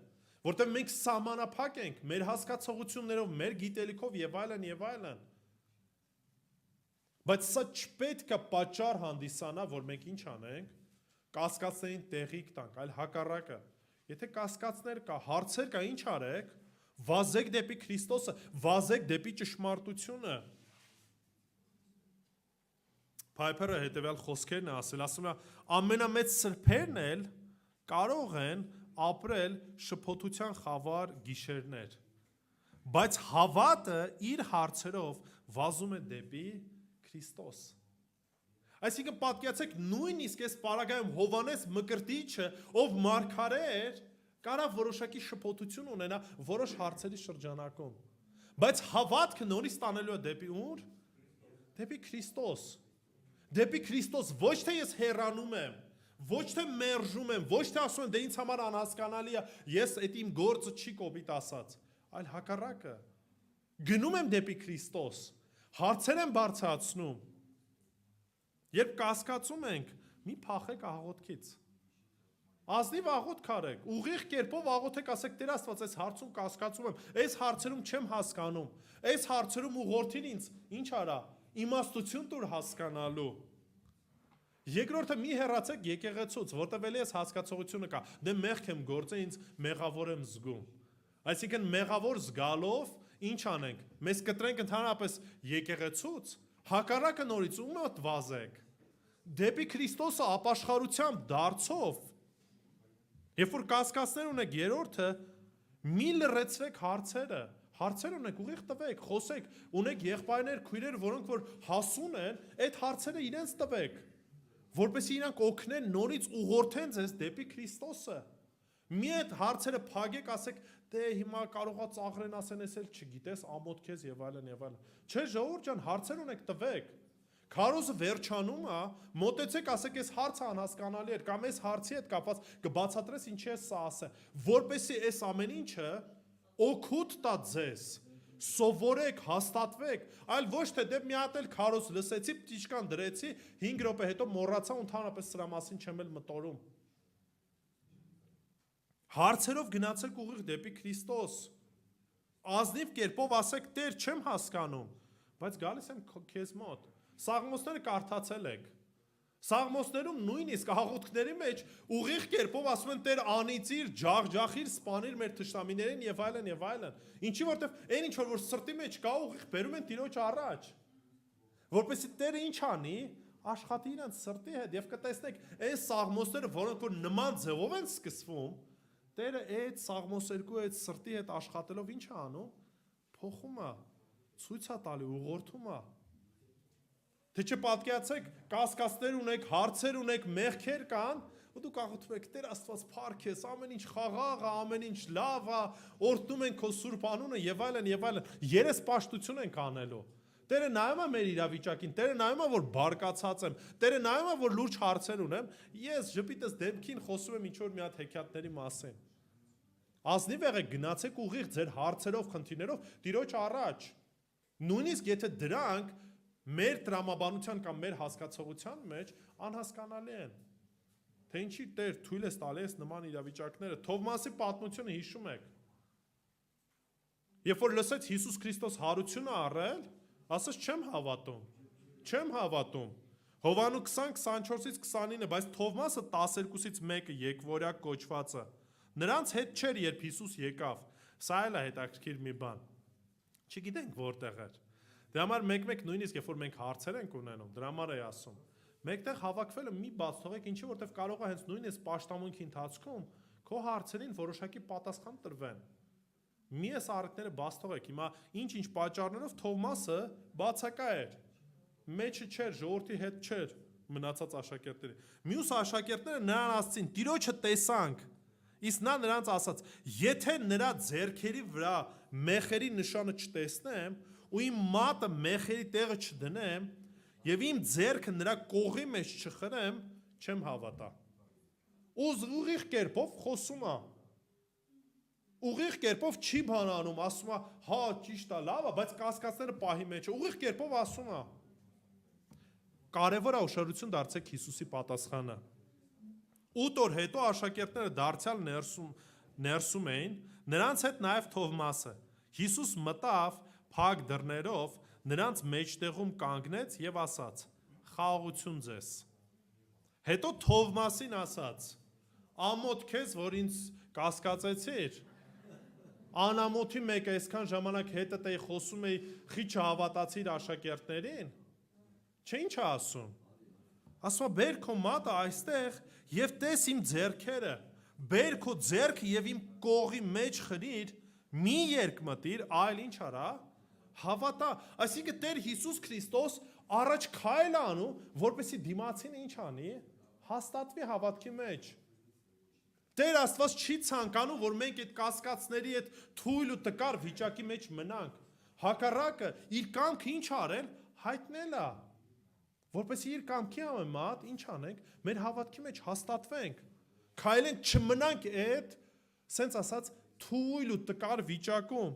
որտեղ մենք սահմանափակ ենք մեր հասկացողություններով, մեր գիտելիքով եւ այլն եւ այլն։ Բայց սա չպետք է պատճառ հանդիսանա, որ մենք ինչ անենք, կասկածներին տեղիք տանք, այլ հակառակը։ Եթե կասկածներ կա, հարցեր կա, ինչ արեք, վազեք դեպի Քրիստոսը, վազեք դեպի ճշմարտությունը։ Փայփերը հետևյալ խոսքերն է ասել, ասում է, ամենամեծ սրբերն էլ կարող են ապրել շփոթության խավար գիշերներ, բայց հավատը իր հարցերով վազում է դեպի Քրիստոս։ Այսինքն պատկերացեք նույնիսկ այս պարագայում Հովանես Մկրտիչը, ով մարգարե էր, կարող որոշակի շփոթություն ունենա որոշ հարցերի շրջանակում, բայց հավատքը նորից տանելու է դեպի ուր, դեպի Քրիստոս, դեպի Քրիստոս, ոչ թե ես հեռանում եմ, ոչ թե մերժում եմ, ոչ թե ասում եմ դե ինձ համար անհասկանալի է, ես այդ իմ գործը չի կոպիտ ասած, այլ հակառակը, գնում եմ դեպի Քրիստոս, հարցեր եմ բարձրացնում, երբ կասկածում ենք, մի փախեք աղոթքից, ազնիվ աղոթք արեք, ուղիղ կերպով աղոթեք, ասեք Տեր Աստված, այս հարցում կասկածում եմ, այս հարցերում չեմ հասկանում, այս հարցերում ուղղորդին ինձ, ինչ արա, իմաստություն տուր հասկանալու։ Երկրորդը մի հեռացեք եկեղեցուց, որտեղ էլի այս հասկացողությունը կա, դե մեղք եմ գործել, ինձ մեղավոր եմ զգում։ Այսինքն մեղավոր զգալով ինչ անենք, մեզ կտրենք ընդհանրապես եկեղեցուց, հակառակը նորից ում մոտ վազեք, դեպի Քրիստոսը ապաշխարությամբ, դարձով։ Երբ որ կասկածներ ունեք, երրորդը, մի լրացրեք հարցերը, հարցեր ունեք, ուղիղ տվեք, խոսեք, ունեք եղբայրներ, քույրեր, որոնք որ հասուն են, այդ հարցերը իրենց տվեք, որպեսզի իրանք օգնեն նորից ուղղորդեն ձեզ դեպի Քրիստոսը։ Մի այդ հարցերը փակեք, ասեք, դե հիմա կարողա ծաղրեն ասեն, ես էլ չգիտես, ամոթ քեզ եւ այլն եւ այլն։ Չէ, ժողովուրդ ջան, հարցեր ունեք, տվեք։ Քարոզը վերջանում է, մոտեցեք, ասեք, այս հարցը անհասկանալի էր, կամ այս հարցի հետ կապված կբացատրես ինչի է սա ասել, որպեսզի այս ամեն ինչը օգուտ տա ձեզ։ Սովորեք, հաստատվեք, այլ ոչ թե դե մի հատ էլ քարոզ լսեցի, պտիչկան դրեցի, 5 րոպե հետո մոռացա ու ընդհանրապես սրա մասին չեմ էլ մտորում։ Հարցերով գնացեք ուղիղ դեպի Քրիստոս։ Ազնիվ կերպով ասեք, Տեր, չեմ հասկանում, բայց գալիս եմ քեզ մոտ։ Սաղմոսները կարդացել եք։ Սաղմոսներում նույնիսկ աղոթքների մեջ ուղիղ կերպով ասում են Տեր անիծիր, ջախջախիր, սպանիր մեր թշնամիներին եւ այլն եւ այլն։ Ինչի որտեվ այն ինչ որ սրտի մեջ կա ուղիղ բերում են Տիրոջ առաջ։ Որպեսզի Տերը ինչ անի, աշխատի իրենց սրտի հետ եւ կտեսնեք այն սաղմոսները, որոնք որ նման ձևով են սկսվում, Տերը այդ սաղմոս 2 այդ սրտի հետ աշխատելով ինչ է անում, փոխում է, ցույց է տալի, ուղղորդում է։ Թե չպատկերացեք, կասկածներ ունեք, հարցեր ունեք, մեղքեր կան, ու դուք աղոթում եք, Տեր Աստված փառք ես, ամեն ինչ խաղաղ է, ամեն ինչ լավ է, օրհնում ենք քո սուրբ անունը եւ այլն եւ այլն։ Երեսպաշտություն ենք անելու։ Տերը նայում է մեր իրավիճակին, Տերը նայում է, որ բարկացած եմ, Տերը նայում է, որ լուրջ հարցեր ունեմ, ես ժպիտս դեպքին խոսում եմ ինչ-որ մի հատ հեքիաթների մասին։ Ազնիվ եղեք, գնացեք ուղիղ ձեր հարցերով, խնդիրներով Տիրոջ առաջ։ Նույնիսկ եթե դրանք մեր տրամաբանության կամ մեր հասկացողության մեջ անհասկանալի են։ Թե ինչի Տեր թույլ ես տալի այս նման իրավիճակները։ Թովմասի պատմությունը հիշում եք։ Երբ որ լսեց Հիսուս Քրիստոս հարություն է առել, ասաց չեմ հավատում։ Չեմ հավատում։ Հովանու 20:24-ից 29, բայց Թովմասը 12-ից մեկը եկվորյակ կոչվածը։ Նրանց հետ չէր, երբ Հիսուս եկավ։ Սա էլ է հետաքրքիր մի բան։ Չգիտենք որտեղ էր։ Դրա համար մեկ-մեկ նույնիսկ երբ որ մենք հարցեր ենք ունենում, դրա համար է ասում։ Մեկտեղ հավաքվելը մի բաց թողեք, ինչի որտեղ կարող է հենց նույնիսկ պաշտամունքի ընթացքում քո հարցերին որոշակի պատասխան տրվեն։ Մի էս առիթները բաց թողեք։ Հիմա ինչ-ինչ պատճառներով Թովմասը բացակա էր։ Մեջը չէր, ժողովրդի հետ չէր մնացած աշակերտների։ Մյուս աշակերտները նրան ասացին. «Տիրոջը տեսանք»։ Իսկ նա նրանց ասաց. «Եթե նրա ձեռքերի վրա մեխերի նշանը չտեսնեմ, ու իմ մատը մեխերի տեղը չդնեմ, եւ իմ ձեռքը նրա կողի մեջ չխրեմ, չեմ հավատա»։ Ուղիղ կերպով խոսում է։ Ուղիղ կերպով չի բանանում, ասում է, հա, ճիշտ է, լավ է, բայց կասկածները պահի մեջ է։ Ուղիղ կերպով ասում է։ Կարևոր է ուշադրություն դարձեք Հիսուսի պատասխանը։ 8 օր հետո աշակերտները դարձյալ ներսում էին, նրանց հետ նաև Թովմասը։ Հիսուս մտավ փակ դռներով, նրանց մեջտեղում կանգնեց եւ ասաց. «Խաղաղություն ձեզ»։ Հետո Թովմասին ասաց. «Ամոթ քեզ, որ ինձ կասկածեցիր։ Անամոթի մեկը այսքան ժամանակ հետդ էի խոսում էի, խի չհավատացիր աշակերտներին»։ Չէ՞ ինչ է ասում։ Ասում է, «Բեր քո մատը այստեղ եւ տես իմ ձեռքերը, բեր քո ձեռքը եւ իմ կողի մեջ խրիր, մի երկմտիր, այլ ինչ արա, հավատա»։ Այսինքն Տեր Հիսուս Քրիստոս առաջ քայլ անում, որպեսզի դիմացինը ինչ անի, հաստատվի հավատքի մեջ։ Տեր Աստված չի ցանկանում, որ մենք այդ կասկածների այդ թույլ ու տկար վիճակի մեջ մնանք։ Հակառակը իր կամքը ինչ արել, հայտնել է։ Որպեսզի իր կամքի համեմատ ինչ անենք, մեր հավատքի մեջ հաստատվենք, քայլենք, չմնանք այդ, սենց ասած, թույլ ու տկար վիճակում։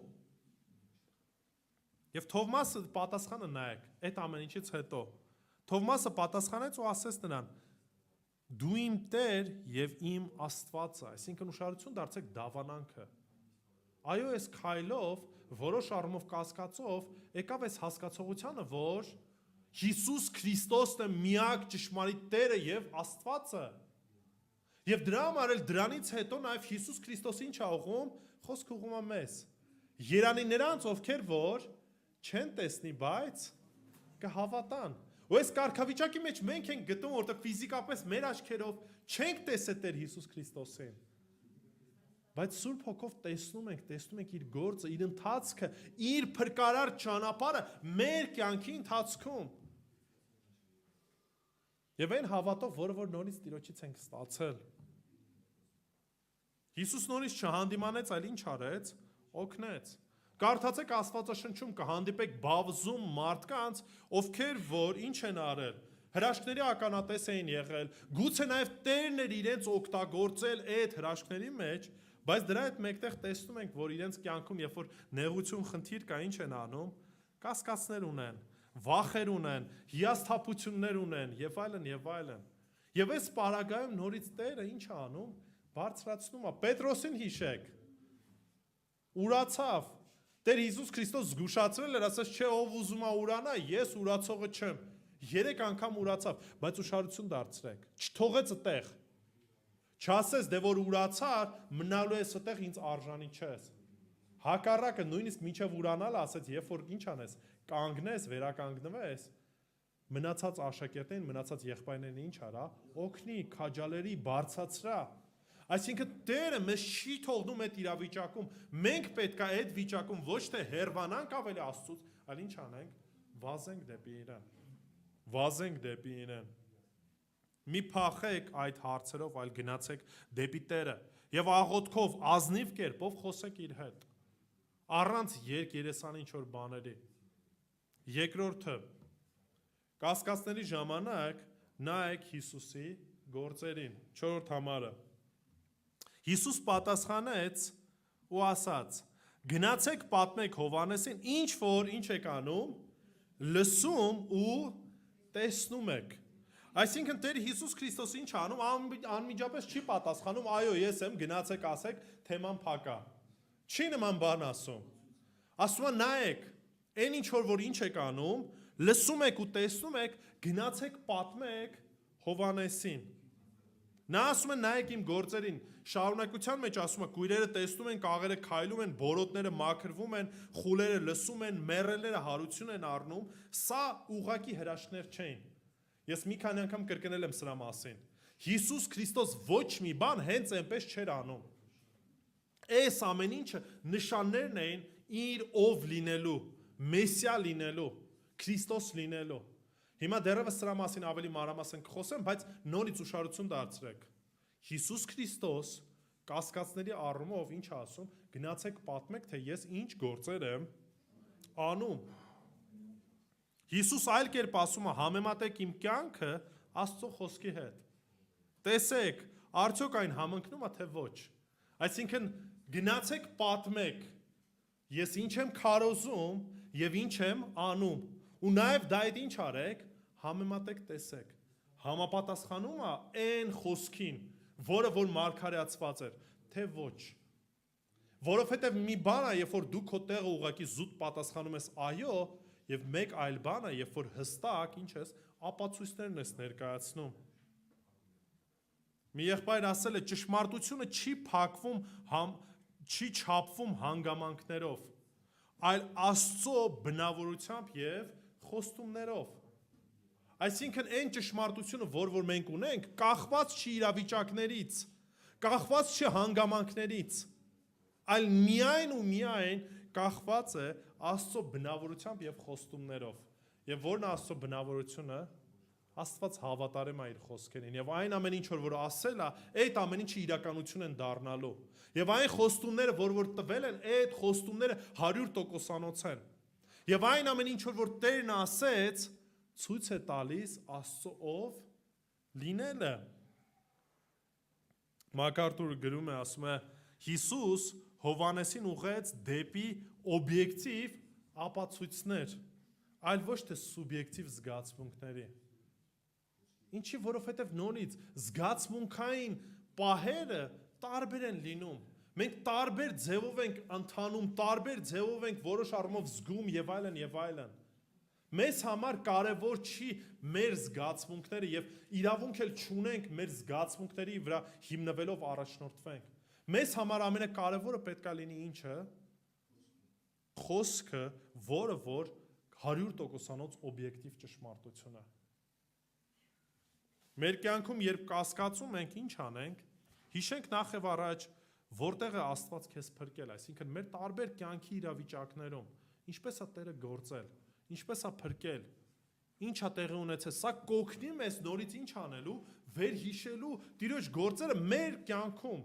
Եվ Թովմասը պատասխանը նայեք, այդ ամեն ինչից հետո։ Թովմասը պատասխանեց ու ասեց նրան. «Դու իմ Տեր եւ իմ Աստվածը», այսինքն ուշադրություն դարձեք դավանանքը։ Այո, այս քայլով, որոշ առումով կասկածով, եկավ այս հասկացողությանը, որ Հիսուս Քրիստոսն է միակ ճշմարիտ Տերը եւ Աստվածը։ Եվ դրա համար էլ դրանից հետո նաեւ Հիսուս Քրիստոսը ինչ է ուղղում, խոսք ուղղում է մեզ։ Երանի նրանց, ովքեր որ չեն տեսնի, բայց կհավատան։ Ու այս կարգավիճակի մեջ մենք ենք գտնում, որտեղ ֆիզիկապես մեր աչքերով չենք տեսել Տեր Հիսուս Քրիստոսին։ Բայց Սուրբ Հոգով տեսնում ենք իր գործը, իր ընթացքը, իր փրկարար ճանապարհը մեր կյանքի ընթացքում։ Եվ այն հավատով, որը որ նորից Տիրոջից ենք ստացել։ Հիսուս նորից չհանդիմանեց, այլ ինչ արեց, օգնեց։ Կարդացեք Աստվածաշնչում կհանդիպեք բավզում մարդկանց, ովքեր որ ինչ են արել, հրաշքների ականատես էին եղել, գուցե նաև Տերն էր իրենց օգտագործել այդ հրաշքների մեջ, բայց դրա հետ մեկտեղ տեսնում ենք, որ իրենց կյանքում, երբ որ նեղություն խնդիր կա, ինչ են անում, կասկածներ ունեն, վախեր ունեն, հիասթափություններ ունեն եւ այլն եւ այլն։ Եվ այս պարագայում նորից Տերը ինչ է անում, բարձրացնում է։ Պետրոսին հիշեք, ուրացավ։ Տեր Հիսուս Քրիստոս զգուշացրել էր, ասաց, չէ, ով ուզում է ուրանա, ես ուրացողը չեմ։ 3 անգամ ուրացավ, բայց ուշադրություն դարձրեք, չթողեց այդտեղ։ Չասես, դե որ ուրացար, մնալու ես այդտեղ, ինձ արժանի չես։ Հակառակը նույնիսկ մինչև ուրանալ ասեց, երբ որ ինչ անես, կանգնես, վերականգնվես, մնացած աշակերտներին, մնացած եղբայրներին ինչ արա, օգնի, քաջալերի, բարձրացրա։ Այսինքն Տերը մեզ չի թողնում այդ իրավիճակում, մենք պետք է այդ վիճակում ոչ թե հեռվանանք ավելի Աստծուց, այլ ինչ անենք, վազենք դեպի Իրան։ Վազենք դեպի Իրան։ Մի փախեք այդ հարցերով, այլ գնացեք դեպի Տերը եւ աղոթքով, ազնիվ կերպով խոսեք իր հետ։ Առանց երեսանի ինչ որ բաների։ Երկրորդը, կասկածների ժամանակ նայեք Հիսուսի գործերին։ 4-րդ համարը։ Հիսուս պատասխանեց ու ասաց. գնացեք պատմեք Հովհաննեսին, ինչ որ ինչ եք անում, լսում ու տեսնում եք։ Այսինքն Տեր Հիսուս Քրիստոսը ինչ անում, անմիջապես չի պատասխանում, այո, ես եմ, գնացեք ասեք, թեման փակա։ Չի նման բան ասում։ Ասում է նայեք, այն ինչ որ ինչ եք անում, լսում եք ու տեսնում եք, գնացեք պատմեք Հովհաննեսին։ Նա ասում է նայեք իմ գործերին, շարունակության մեջ ասում է կույրերը տեսնում են, կաղերը քայլում են, բորոտները մաքրվում են, խուլերը լսում են, մեռելները հարություն են առնում, սա ուղղակի հրաշքներ չէին։ Ես մի քանի անգամ կրկնել եմ սրա մասին։ Հիսուս Քրիստոս ոչ մի բան հենց այնպես չէր անում։ Այս ամեն ինչը նշաններն էին իր ով լինելու, Մեսիա լինելու, Քրիստոս լինելու։ Հիմա դեռևս սրա մասին ավելի մանրամասն կխոսեմ, բայց նորից ուշադրություն դարձրեք։ Հիսուս Քրիստոս կասկածների առումով ինչ ասում, գնացեք պատմեք, թե ես ինչ գործեր եմ անում։ Հիսուս այլ կերպ ասում է, համեմատեք իմ կյանքը Աստծո խոսքի հետ։ Տեսեք, արդյոք այն համընկնում է, թե ոչ։ Այսինքն գնացեք պատմեք, ես ինչ եմ քարոզում եւ ինչ եմ անում։ Ու նաև դա այդ ինչ արեք, համեմատեք տեսեք, համապատասխանում է այն խոսքին, որը որ մարգարեացված էր, թե ոչ։ Որովհետև մի բան է, երբ որ դու քո տեղը ուղղակի զուտ պատասխանում ես այո, եւ մեկ այլ բան է, երբ որ հստակ ինչ ես, ապացույցներն ես ներկայացնում։ Մի եղբայր ասել է, ճշմարտությունը չի փակվում, չի չափվում հանգամանքներով, այլ Աստծո բնավորությամբ եւ խոստումներով։ Այսինքն այն ճշմարտությունը, որ մենք ունենք, կախված չի իրավիճակներից, կախված չի հանգամանքներից, այլ միայն ու միայն կախված է Աստծո բնավորությամբ եւ խոստումներով։ Եվ ո՞րն է Աստծո բնավորությունը։ Աստված հավատարիմ է իր խոսքերին եւ այն ամեն ինչ որ ասել է, այդ ամեն ինչը իրականություն են դառնալու։ Եվ այն խոստումները, որ տվել են, այդ խոստումները 100%-անոց են։ Եվ այն ամեն ինչ որ Տերն ասեց, ցույց է տալիս Աստծո ով լինելը։ Մակարդուրը գրում է, ասում է. Հիսուս Հովհաննեսին ուղղեց դեպի օբյեկտիվ ապացույցներ, այլ ոչ թե սուբյեկտիվ զգացմունքների։ Ինչի, որովհետև նորից զգացմունքային պահերը տարբեր են լինում։ Մենք տարբեր ձևով ենք ընթանում, տարբեր ձևով ենք որոշ առումով զգում եւ այլն եւ այլն։ Մեզ համար կարևոր չի մեր զգացմունքները եւ իրավունք էլ չունենք մեր զգացմունքների վրա հիմնվելով առաջնորդվենք։ Մեզ համար ամենակարևորը պետք է լինի ինչը։ Խոսքը, որը որ 100%-անոց օբյեկտիվ ճշմարտություն է։ Մեր կյանքում երբ կասկածում ենք, ինչ անենք, հիշենք նախ եւ առաջ, որտեղ է Աստված քեզ փրկել, այսինքն մեր տարբեր կյանքի իրավիճակներում, ինչպես է Տերը գործել, ինչպես է փրկել, ինչ է տեղի ունեցել, սա կօգնի մեզ նորից ինչ անելու, վերհիշելու Տիրոջ գործերը մեր կյանքում,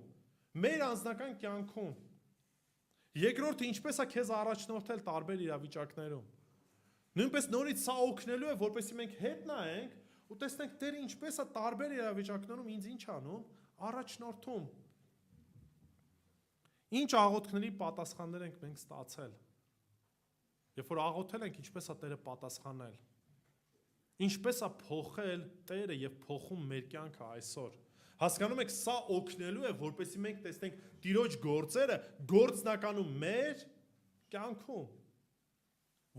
Մեր անձնական կյանքում։ Երկրորդը ինչպես է քեզ առաջնորդել տարբեր իրավիճակներում։ Նույնպես նորից սա օգնելու է, որպեսզի մենք հետ նայենք ու տեսնենք Տերը ինչպես է տարբեր իրավիճակներում ինձ ինչ անում, առաջնորդում։ Ինչ աղոթքների պատասխաններ ենք մենք ստացել։ Երբ որ աղոթել ենք, ինչպես է Տերը պատասխանել։ Ինչպես է փոխել Տերը եւ փոխում մեր կյանքը այսօր։ Հասկանում եք, սա օգնելու է, որպեսզի մենք տեսնենք Տիրոջ գործերը գործնականում մեր կյանքում։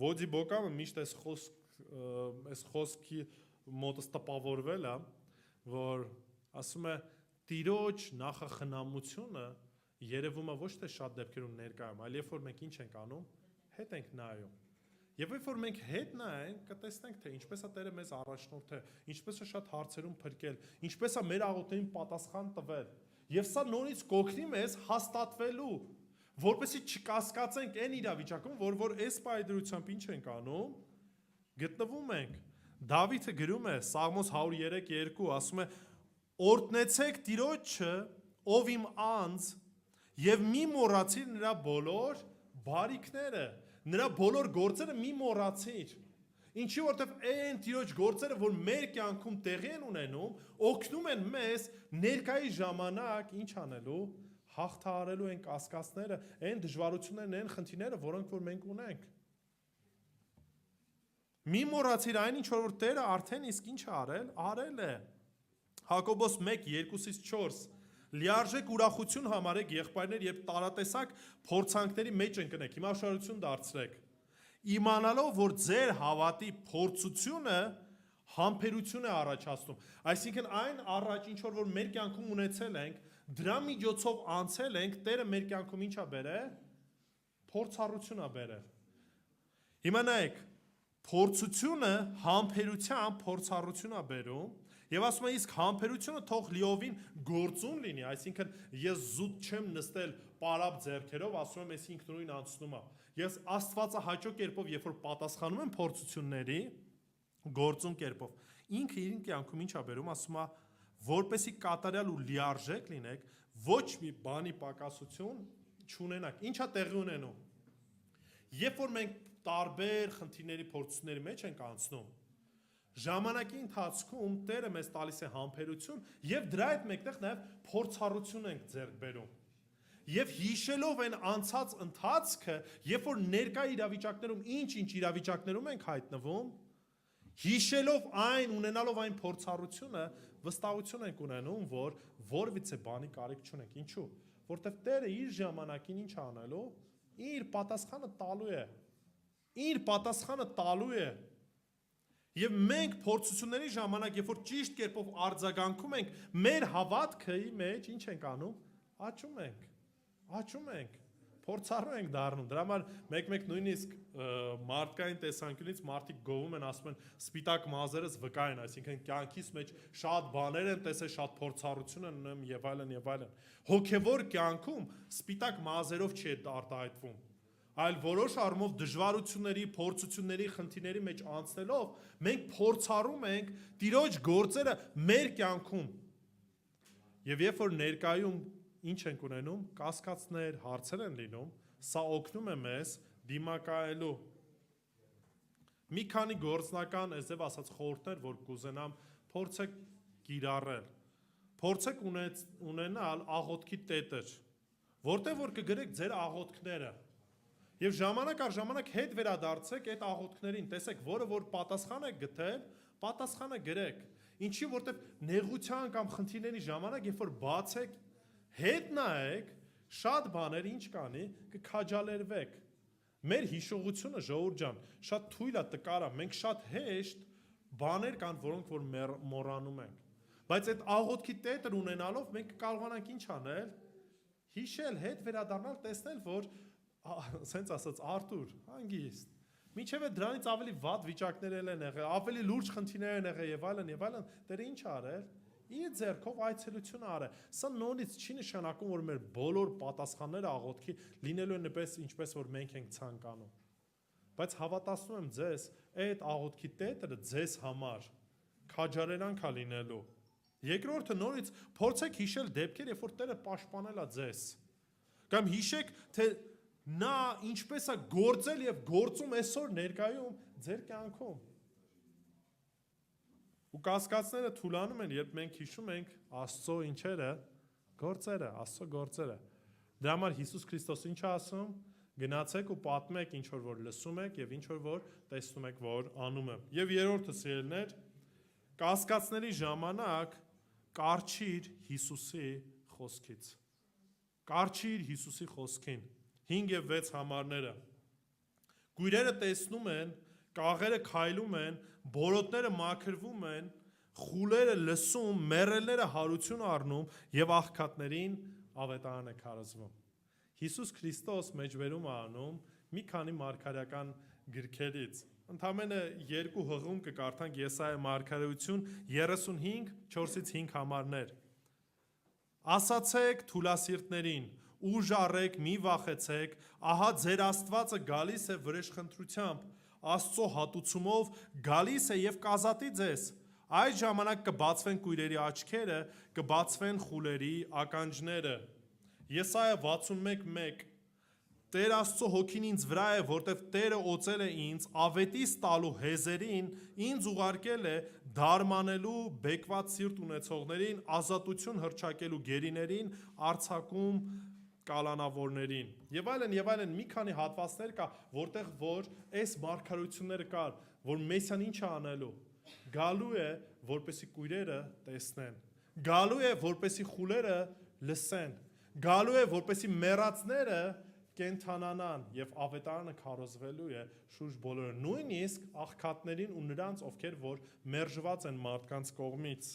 Ոդի Բոկամը միշտ այս խոսքի մոտս տպավորվել է, որ ասում է Տիրոջ նախախնամությունը երևում է ոչ թե շատ դեպքերում ներկայում, այլ երբ որ մենք ինչ ենք անում, հետ ենք նայում։ Եվ երբ որ մենք հետ նայենք, կտեսնենք, թե ինչպես է Տերը մեզ առաջնորդել, ինչպես է շատ հարցերում փրկել, ինչպես է մեր աղոթքերին պատասխան տվել։ Եվ սա նորից կօգնի մեզ հաստատվելու, որպեսզի չկասկածենք այն իրավիճակում, որ այս պայդրությամբ ինչ ենք անում, գտնվում ենք։ Դավիթը գրում է Սաղմոս 103:2, ասում է. «Օրհնեցեք Տիրոջը, ով իմ անձ, եւ մի մոռացիր նրա բոլոր բարիքները»։ Նրա բոլոր գործերը մի մոռացիր։ Ինչի որտեվ այն Տիրոջ գործերը, որ մեր կյանքում տեղի են ունենում, օգնում են մեզ ներկայի ժամանակ ինչ անելու, հաղթահարելու այն կասկածները, այն դժվարություններն, այն խնդիրները, որոնք որ մենք ունենք։ Մի մոռացիր այն ինչ որ Տերը արդեն իսկ ինչ արել է։ Հակոբոս 1:2-4 Լիարժեք ուրախություն համարեք եղբայրներ, երբ տարատեսակ փորձանքների մեջ ընկնեք, հիմա շարություն դարձրեք, իմանալով, որ ձեր հավատի փորձությունը համբերություն է առաջացնում։ Այսինքն այն առաջ ինչ որ մեր կյանքում ունեցել ենք, դրա միջոցով անցել ենք, Տերը մեր կյանքում ինչ է բերել, փորձառություն է բերել։ Հիմա նայեք, փորձությունը համբերության փորձառություն է բերում։ Եվ ասում եմ, իսկ համբերությունը թող լիովին գործուն լինի, այսինքն ես զուտ չեմ նստել պարապ ձեռքերով, ասում եմ, ես ինքնուրույն անցնում եմ։ Ես Աստվածահաճո կերպով, երբ որ պատասխանում եմ փորձությունների, գործուն կերպով, ինքը իր կյանքում ինչ է բերում, ասում է, որպեսի կատարյալ ու լիարժեք լինեք, ոչ մի բանի պակասություն չունենաք։ Ինչ է տեղի ունենում։ Երբ որ մենք տարբեր խնդիրների փորձությունների մեջ ենք անցնում, ժամանակի ընթացքում Տերը մեզ տալիս է համբերություն եւ դրա հետ մեկտեղ նաեւ փորձառություն ենք ձեռք բերում։ Եվ հիշելով այն անցած ընթացքը, երբ որ ներկա իրավիճակներում ինչ իրավիճակներում ենք հայտնվում, հիշելով այն, ունենալով այն փորձառությունը, վստահություն ենք ունենում, որ որևիցե բանի կարիք չունենք։ Ինչու՞։ Որտեվ Տերը իր ժամանակին ինչ անելու, իր պատասխանը տալու է։ Իր պատասխանը տալու է։ Եվ մենք փորձությունների ժամանակ, երբ որ ճիշտ կերպով արձագանքում ենք, մեր հավատքի մեջ ինչ ենք անում, աճում ենք, փորձառու ենք դառնում։ Դրա համար մեկ-մեկ նույնիսկ մարդկային տեսանկյունից մարդիկ գովում են, ասում են, սպիտակ մազերս վկա են, այսինքն կյանքիս մեջ շատ բաներ են տեսել, շատ փորձառություն են ունեմ եւ այլն եւ այլն։ Հոգեվոր կյանքում սպիտակ մազերով չի արտահայտվում, այլ որոշ առումով դժվարությունների, փորձությունների, խնդիրների մեջ անցնելով, մենք փորձառում ենք Տիրոջ գործերը մեր կյանքում։ Եվ երբ որ ներկայում ինչ ենք ունենում, կասկածներ, հարցեր են լինում, սա օգնում է մեզ դիմակայելու։ Մի քանի գործնական, այսպես ասած, խորհուրդներ, որ կուզենամ, փորձեք կիրառել։ Փորձեք ունենալ աղոթքի տետր, որտեղ որ կգրեք ձեր աղոթքները։ Եվ ժամանակ առ ժամանակ հետ վերադարձեք այդ աղոթքներին, տեսեք, որը որ պատասխան եք գտել, պատասխանը գրեք։ Ինչի, որտեղ նեղության կամ խնդիրների ժամանակ, երբ որ բացեք, հետ նայեք, շատ բաներ ինչ կանի, կքաջալերվեք։ Մեր հիշողությունը, ժողովուրդ ջան, շատ թույլ է, տկար է, մենք շատ հեշտ բաներ կան, որոնք որ մոռանում ենք։ Բայց այդ աղոթքի տետր ունենալով մենք կարողանանք ինչ անել, հիշել, հետ վերադառնալ, տեսնել, որ ասենց ասած Արտուր, հանգիստ։ Մինչև դրանից ավելի վատ վիճակներ են եղել, ավելի լուրջ խնդիրներ են եղել եւ այլն, Տերը ինչ արել, իր ձեռքով այցելություն արել։ Սա նորից չի նշանակում, որ մեր բոլոր պատասխանները աղոթքի լինելու են նպես ինչպես որ մենք ենք ցանկանում։ Բայց հավատացնում եմ ձեզ, այդ աղոթքի տետերը ձեզ համար քաջարերանք է լինելու։ Երկրորդը նորից փորձեք հիշել դեպքեր, երբ որ Տերը պաշտպանել է ձեզ։ Կամ հիշեք, թե նա ինչպես է գործել եւ գործում այսօր ներկայում ձեր կյանքում։ Ու կասկածները թուլանում են, երբ մենք հիշում ենք Աստծո ինչերը, գործերը, Աստծո գործերը։ Դրա համար Հիսուս Քրիստոս ինչ է ասում։ Գնացեք ու պատմեք ինչ որ լսում եք եւ ինչ որ տեսնում եք, որ անում եմ։ Եվ երրորդը սիրելիներ, կասկածների ժամանակ կարչիր Հիսուսի խոսքից։ Կարչիր Հիսուսի խոսքին։ 5 եւ 6 համարները։ Գույրերը տեսնում են, կաղերը քայլում են, բորոտները մաքրվում են, խուլերը լսում, մեռելները հարություն առնում եւ աղքատներին ավետարան է քարոզվում։ Հիսուս Քրիստոս մեջբերում է անում մի քանի մարգարեական գրքերից։ Ընդամենը 2 հղում կկարդանք Եսայիա մարգարեություն 35 4-ից 5 համարներ։ Ասացեք թուլասիրտներին, ուժ առեք, մի վախեցեք, ահա ձեր Աստվածը գալիս է վրեժխնդրությամբ, Աստծո հատուցումով գալիս է եւ կազատի ձեզ։ Այդ ժամանակ կբացվեն կույրերի աչքերը, կբացվեն խուլերի ականջները։ Եսայիա 61:1 Տեր Աստծո հոգին ինձ վրա է, որտեվ Տերը օծել է ինձ, ավետիս տալու հեզերին, ինձ ուղարկել է դարմանելու բեկված սիրտ ունեցողներին, ազատություն հռչակելու գերիներին, արձակում կալանավորներին։ Եվ այլն, մի քանի հատվածներ կա, որտեղ որ այս մարգարեությունները կար, որ Մեսիան ինչ է անելու։ Գալու է, որպեսի կույրերը տեսնեն։ Գալու է, որպեսի խուլերը լսեն։ Գալու է, որպեսի մեռածները կենթանանան եւ ավետարանը քարոզվելու է շուրջ բոլորը, նույնիսկ աղքատներին ու նրանց, ովքեր որ մերժված են մարդկանց կողմից։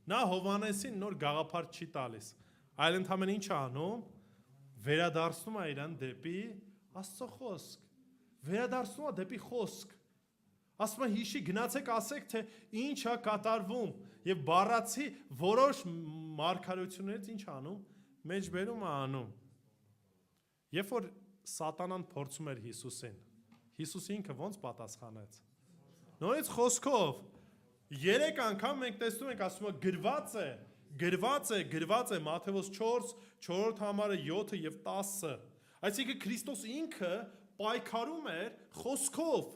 Նա Հովհաննեսին նոր գաղափար չի տալիս, այլ ընդհանրապես ինչ է անում, վերադարձնում է իրան դեպի Աստծո խոսք, վերադարձնում է դեպի խոսք։ Ասում է հիշի, գնացեք ասեք, թե ինչ է կատարվում եւ բառացի որոշ մարգարեություններից ինչ անում, մեջբերում է անում։ Երբ որ սատանան փորձում էր Հիսուսին, Հիսուսը ինքը ոնց պատասխանեց։ Նորից խոսքով 3 անգամ մենք տեսնում ենք, ասում է գրված է Մատթեոս 4, 4-րդ համարը 7 եւ 10։ Այսինքն Քրիստոս ինքը պայքարում էր խոսքով,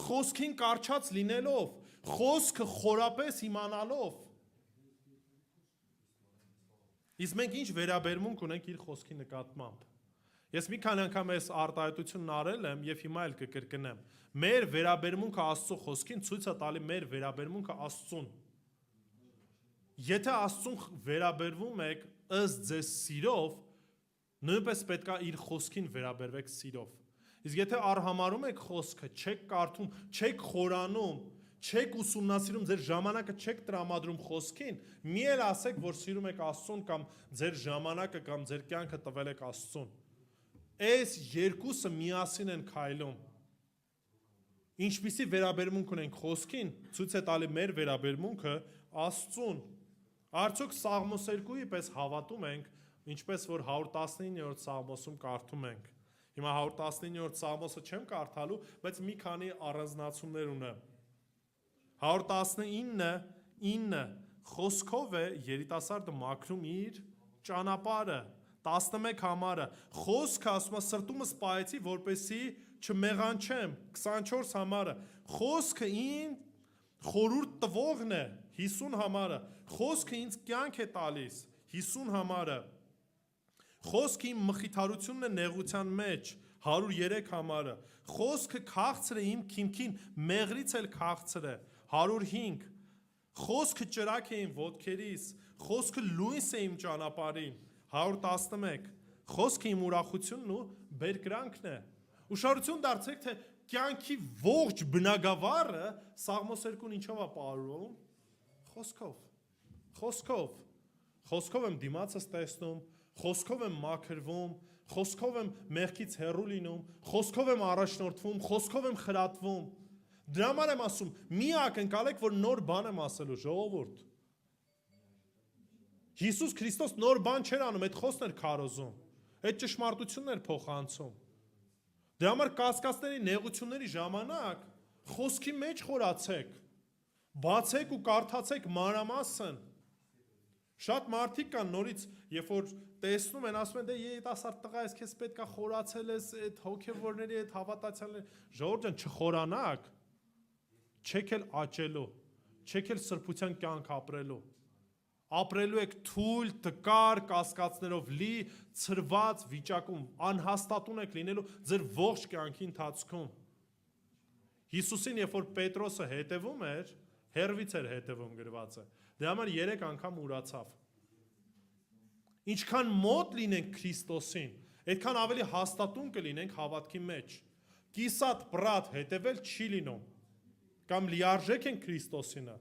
խոսքին կարճած լինելով, խոսքը խորապես իմանալով։ Իսկ մենք ինչ վերաբերմունք ունենք իր խոսքի նկատմամբ։ Ես մի քանի անգամ այս արտահայտությունն արել եմ եւ հիմա էլ կկրկնեմ։ Մեր վերաբերմունքը Աստծո խոսքին ցույց է տալի մեր վերաբերմունքը Աստծուն։ Եթե Աստծուն վերաբերվում եք ըստ ձեզ սիրով, նույնպես պետք է իր խոսքին վերաբերվեք սիրով։ Իսկ եթե արհամարում եք խոսքը, չեք կարդում, չեք խորանում, չեք ուսումնասիրում, ձեր ժամանակը չեք տրամադրում խոսքին, մի էլ ասեք, որ սիրում եք Աստծուն կամ ձեր ժամանակը կամ ձեր կյանքը տվել եք Աստծուն։ Այս երկուսը միասին են քայլում։ Ինչպիսի վերաբերմունք ունենք խոսքին, ցույց է տալի մեր վերաբերմունքը Աստծուն։ Արդյոք Սաղմոս 2-ի պես հավատում ենք, ինչպես որ 119-րդ Սաղմոսում կարդում ենք։ Հիմա 119-րդ Սաղմոսը չեմ կարդալու, բայց մի քանի առանձնացումներ ունեմ։ 119:9 Խոսքով է երիտասարդը մաքրում իր ճանապարհը։ 11 համարը խոսքը ասում է սրտումս պահեցի, որպեսի չմեղանչեմ։ 24 համարը խոսքը ինձ խորուրդ տվողն է։ 50 համարը խոսքը ինձ կյանք է տալիս։ 50 համարը խոսքը իմ մխիթարությունն է նեղության մեջ։ 103 համարը խոսքը քաղցր է իմ քիմքին, մեղրից էլ քաղցր է։ 105 խոսքը ճրակ է իմ ոտքերիս, խոսքը լույս է իմ ճանապարհին։ 111 խոսքը իմ ուրախությունն ու բերկրանքն է։ Ուշադրություն դարձրեք, թե կյանքի ողջ բնագավառը Սաղմոս 2-ն ինչով է պարուրում։ Խոսքով եմ դիմացս տեսնում, խոսքով եմ մաքրվում, խոսքով եմ մեղքից հեռու լինում, խոսքով եմ առաջնորդվում, խոսքով եմ խրատվում։ Դրա համար եմ ասում, մի ակնկալեք, որ նոր բան եմ ասելու, ժողովուրդ։ Հիսուս Քրիստոս նոր բան չէր անում, այդ խոսքն էր քարոզում, այդ ճշմարտությունն էր փոխանցում։ Դրա համար կասկածների, նեղությունների ժամանակ խոսքի մեջ խորացեք, Բացեք ու կարդացեք մանրամասն։ Շատ մարդիկ կան նորից, երբ որ տեսնում են, ասում են, դե երիտասարդ տղա ես, քեզ պետքա խորացել ես այդ հոգևորների այդ հավատացյալների, ժողովուրդ ջան, չխորանաք, չեք էլ աճելու, չեք էլ սրբության կյանք ապրելու եք թույլ, տկար, կասկածներով լի, ցրված վիճակում, անհաստատուն եք լինելու ձեր ողջ կյանքի ընթացքում։ Հիսուսին, երբ որ Պետրոսը հետևում էր, հեռվից էր հետևում գրված է, դրա համար 3 անգամ ուրացավ։ Ինչքան մոտ լինենք Քրիստոսին, այդքան ավելի հաստատուն կլինենք հավատքի մեջ։ Կիսատ պրատ հետևել չի լինում։ Կամ լիարժեք ենք Քրիստոսինը,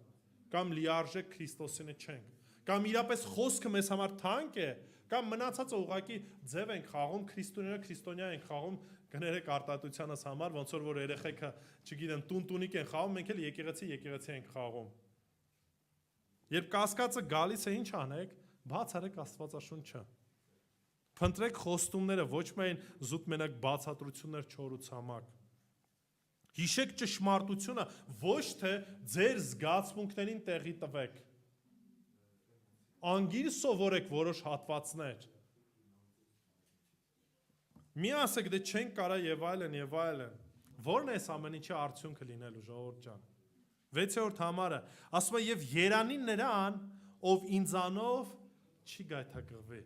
կամ լիարժեք Քրիստոսինը չենք։ Կամ իրապես խոսքը մեզ համար թանկ է, կամ մնացածը ուղղակի ձև ենք խաղում, քրիստոնյա ենք խաղում, կներեք արտահայտությանս համար, ոնց որ երեխեքը, չգիտեմ, տուն-տունիկ են խաղում, մենք էլ եկեղեցի ենք խաղում։ Երբ կասկածը գալիս է, ինչ անեք, բաց արեք Աստվածաշունչը։ Փնտրեք խոստումները, ոչ միայն զուտ մենակ բացատրություններ չոր ու ցամաք։ Հիշեք ճշմարտությունը, ոչ թե ձեր զգացմունքներին տեղի տվեք։ Անգիր սովորեք որոշ հատվածներ։ Մի ասեք, դե չենք կարա եւ այլն եւ այլն։ Որն է այս ամեն ինչի արդյունքը լինելու, ժողովուրդ ջան։ 6-րդ համարը ասում է եւ երանի նրան, ով ինձանով չի գայթակղվի։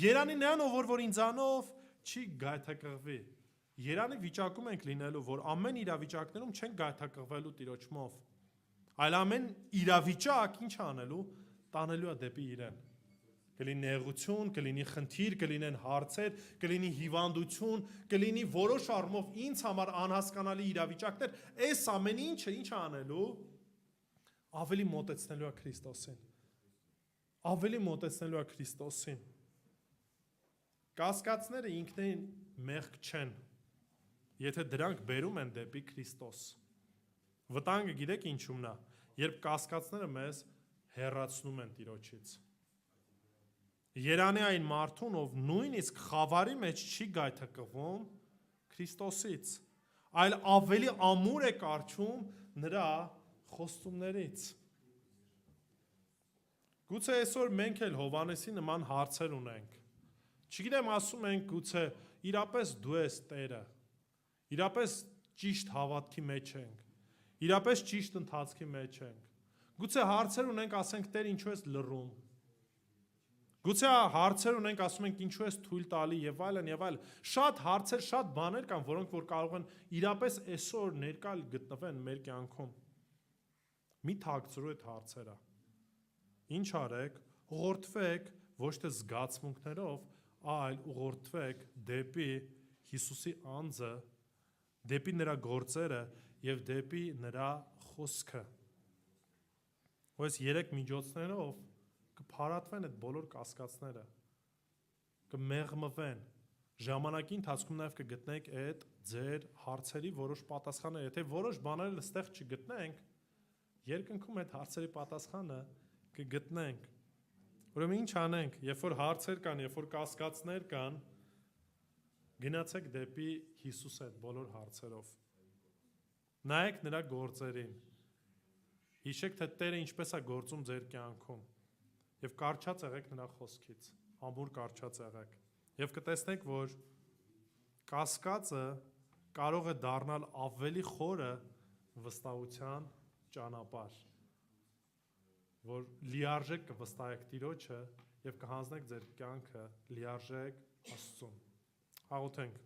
Երանի նրան, որ ինձանով չի գայթակղվի։ Երանի վիճակում ենք լինելու, որ ամեն իրավիճակներում չենք գայթակղվելու Տիրոջմով։ Այլ ամեն իրավիճակ ինչ անելու, տանելու է դեպի իրեն։ Կլինի նեղություն, կլինի խնդիր, կլինեն հարցեր, կլինի հիվանդություն, կլինի որոշ առումով ինձ համար անհասկանալի իրավիճակներ, այս ամեն ինչը ինչ անելու, ավելի մոտեցնելու է Քրիստոսին։ Ավելի մոտեցնելու է Քրիստոսին։ Կասկածները ինքնին մեղք չեն, եթե դրանք բերում են դեպի Քրիստոս։ Վտանգը գիտեք ինչումն է, երբ կասկածները մեզ հեռացնում են Տիրոջից։ Երանի այն մարդուն, ով նույնիսկ խավարի մեջ չի գայթակղվում Քրիստոսից, այլ ավելի ամուր է կառչում նրա խոստումներից։ Գուցե այսօր մենք էլ Հովհաննեսի նման հարցեր ունենք։ Չգիտեմ, ասում ենք գուցե իրապես դու ես Տերը, իրապես ճիշտ հավատքի մեջ ենք, իրապես ճիշտ ընթացքի մեջ ենք։ Գուցե հարցեր ունենք, ասենք Տեր, ինչու ես լռում։ Գուցե հարցեր ունենք, ասում ենք ինչու ես թույլ տալի եւ այլն եւ այլն։ Շատ հարցեր, շատ բաներ կան, որոնք որ կարող են իրապես այսօր ներկա գտնվեն մեր կյանքում։ Մի թաքցրու այդ հարցերը։ Ինչ արեք, ուղղորդվեք ոչ թե զգացմունքներով, այլ ուղղորդվեք դեպի Հիսուսի անձը, դեպի նրա գործերը եւ դեպի նրա խոսքը։ Այս 3 միջոցներով կփարատվեն այդ բոլոր կասկածները, կմեղմվեն, ժամանակի ընթացքում նաև կգտնեք այդ ձեր հարցերի որոշ պատասխաններ, եթե որոշ բաներ այստեղ չգտնենք, երկնքում այդ հարցերի պատասխանը կգտնենք։ Ուրեմն ինչ անենք, երբ որ հարցեր կան, երբ որ կասկածներ կան, գնացեք դեպի Հիսուս այդ բոլոր հարցերով։ Նայեք նրա գործերին։ Հիշեք, թե Տերը ինչպես է գործում ձեր կյանքում։ Եվ կարճած եղեք նրա խոսքից, ամուր կարճած եղեք։ Եվ կտեսնեք, որ կասկածը կարող է դառնալ ավելի խորը վստահության ճանապարհ, որ լիարժեք կվստահեք Տիրոջը եւ կհանձնեք ձեր կյանքը լիարժեք Աստծուն։ Աղոթենք։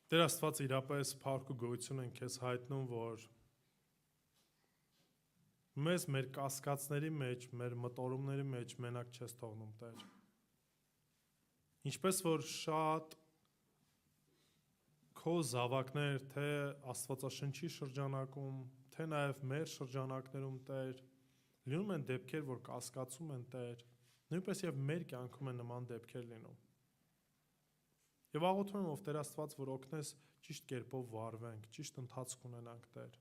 Տեր Աստված, իրապես փառք ու գոհություն ենք քեզ հայտնում, որ մեզ մեր կասկածների մեջ, մեր մտորումների մեջ մենակ չես թողնում, Տեր։ Ինչպես որ շատ քո զավակներ, թե Աստվածաշնչի շրջանակում, թե նաև մեր շրջանակներում, Տեր, լինում են դեպքեր, որ կասկածում են, Տեր, նույնպես եւ մեր կյանքում են նման դեպքեր լինում։ Եվ աղոթում եմ, ով Տեր Աստված, որ օգնես ճիշտ կերպով վարվենք, ճիշտ ընթացք ունենանք, Տեր։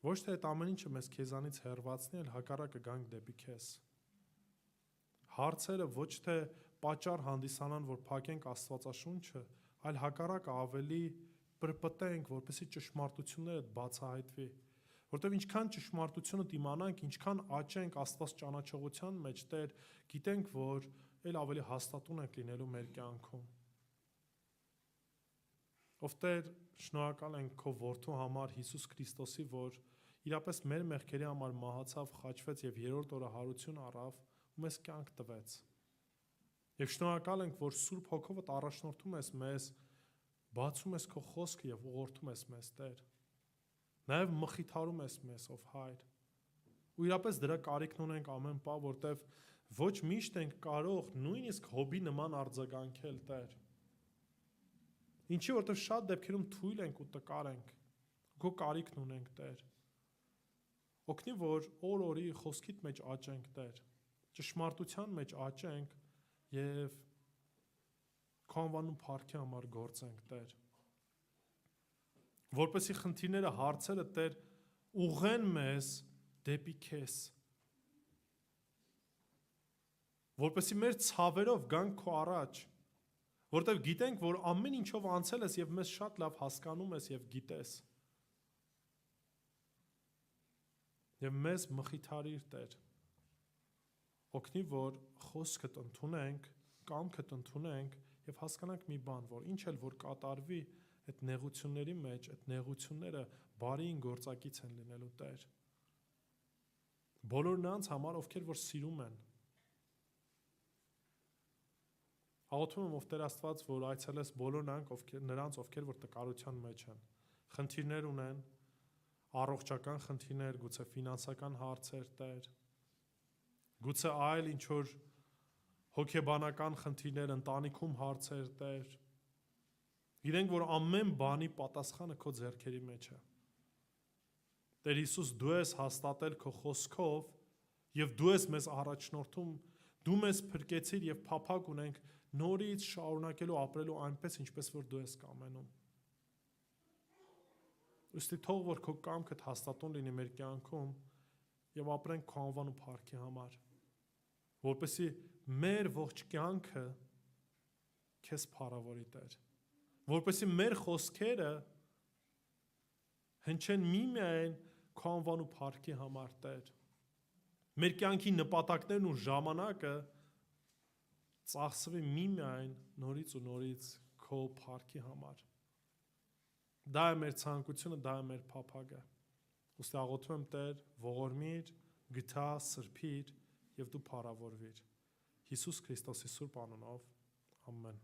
Ոչ թե այդ ամեն ինչը մեզ քեզանից հեռացնի, այլ հակառակը գանք դեպի քեզ։ Հարցերը ոչ թե պատճառ հանդիսանան, որ փակենք Աստվածաշունչը, այլ հակառակը ավելի պրպտենք, որպեսզի ճշմարտությունները բացահայտվի, որտեղ ինչքան ճշմարտությունը իմանանք, ինչքան աճենք Աստված ճանաչողության մեջ, Տեր, գիտենք, որ ել ավելի հաստատուն ենք լինելու մեր կյանքում։ Ով Տեր, շնորհակալ ենք քո որդու համար Հիսուս Քրիստոսի, որ իրապես մեր մեղքերի համար մահացավ, խաչվեց եւ երրորդ օրը հարություն առավ ու մեզ կյանք տվեց։ Եվ շնորհակալ ենք, որ Սուրբ Հոգովդ առաջնորդում ես մեզ, բացում ես քո խոսքը եւ ուղղորդում ես մեզ, Տեր։ Նաեւ մխիթարում ես մեզ, ով Հայր։ Ու իրապես դրա կարիքն ունենք ամեն պահ, որտեվ ոչ միշտ ենք կարող նույնիսկ Հոբի նման արձագանքել, Տեր։ Ինչի որտեվ շատ դեպքերում թույլ ենք ու տկար ենք։ Քո կարիքն ունենք, Տեր։ Օգնի, որ օր-օրի խոսքիդ մեջ աճենք, Տեր։ Ճշմարտության մեջ աճենք եւ քո անվանում փառքի համար գործենք, Տեր։ Որպեսզի խնդիրները, հարցերը, Տեր, ուղղեն մեզ դեպի քեզ։ Որպեսզի մեր ցավերով գանք քո առաջ, որտեղ գիտենք, որ ամեն ինչով անցել ես եւ մեզ շատ լավ հասկանում ես եւ գիտես։ Եվ մեզ մխիթարիր, Տեր։ Օգնի, որ խոսքդ ընդունենք, կամքդ ընդունենք եւ հասկանանք մի բան, որ ինչ էլ որ կատարվի, այդ նեղությունների մեջ, այդ նեղությունները բարիին գործակից են լինելու, Տեր։ Բոլոր նրանց համար, ովքեր որ սիրում են։ Աղոթում եմ, ով Տեր Աստված, որ այցելես բոլոր նրանց, ովքեր որ տկարության մեջ են, խնդիրներ ունեն, առողջական խնդիրներ, գուցե ֆինանսական հարցեր, Տեր, գուցե այլ ինչ որ հոգեբանական խնդիրներ, ընտանիքում հարցեր, Տեր։ Գիտենք, որ ամեն բանի պատասխանը քո ձեռքերի մեջ է։ Տեր Հիսուս, դու ես հաստատել քո խոսքով եւ դու ես մեզ առաջնորդում, դու մեզ փրկեցիր եւ փափագ ունենք նորից շարունակելու ապրելու այնպես, ինչպես որ դու ես կամենում։ Ուստի թող որ քո կամքդ հաստատուն լինի մեր կյանքում եւ ապրենք քո անվան ու փառքի համար, որպեսզի մեր ողջ կյանքը քեզ փառավորի, Տեր, որպեսզի մեր խոսքերը հնչեն միմիայն քո անվան ու փառքի համար, Տեր, մեր կյանքի նպատակներն ու ժամանակը ծախսվի միմիայն նորից ու նորից քո փառքի համար։ Դա է մեր ցանկությունը, դա է մեր փափագը։ Ուստի աղոթում եմ, Տեր, ողորմիր, գթա, սրբիր եւ դու փառավորվիր։ Հիսուս Քրիստոսի սուրբ անունով, ամեն։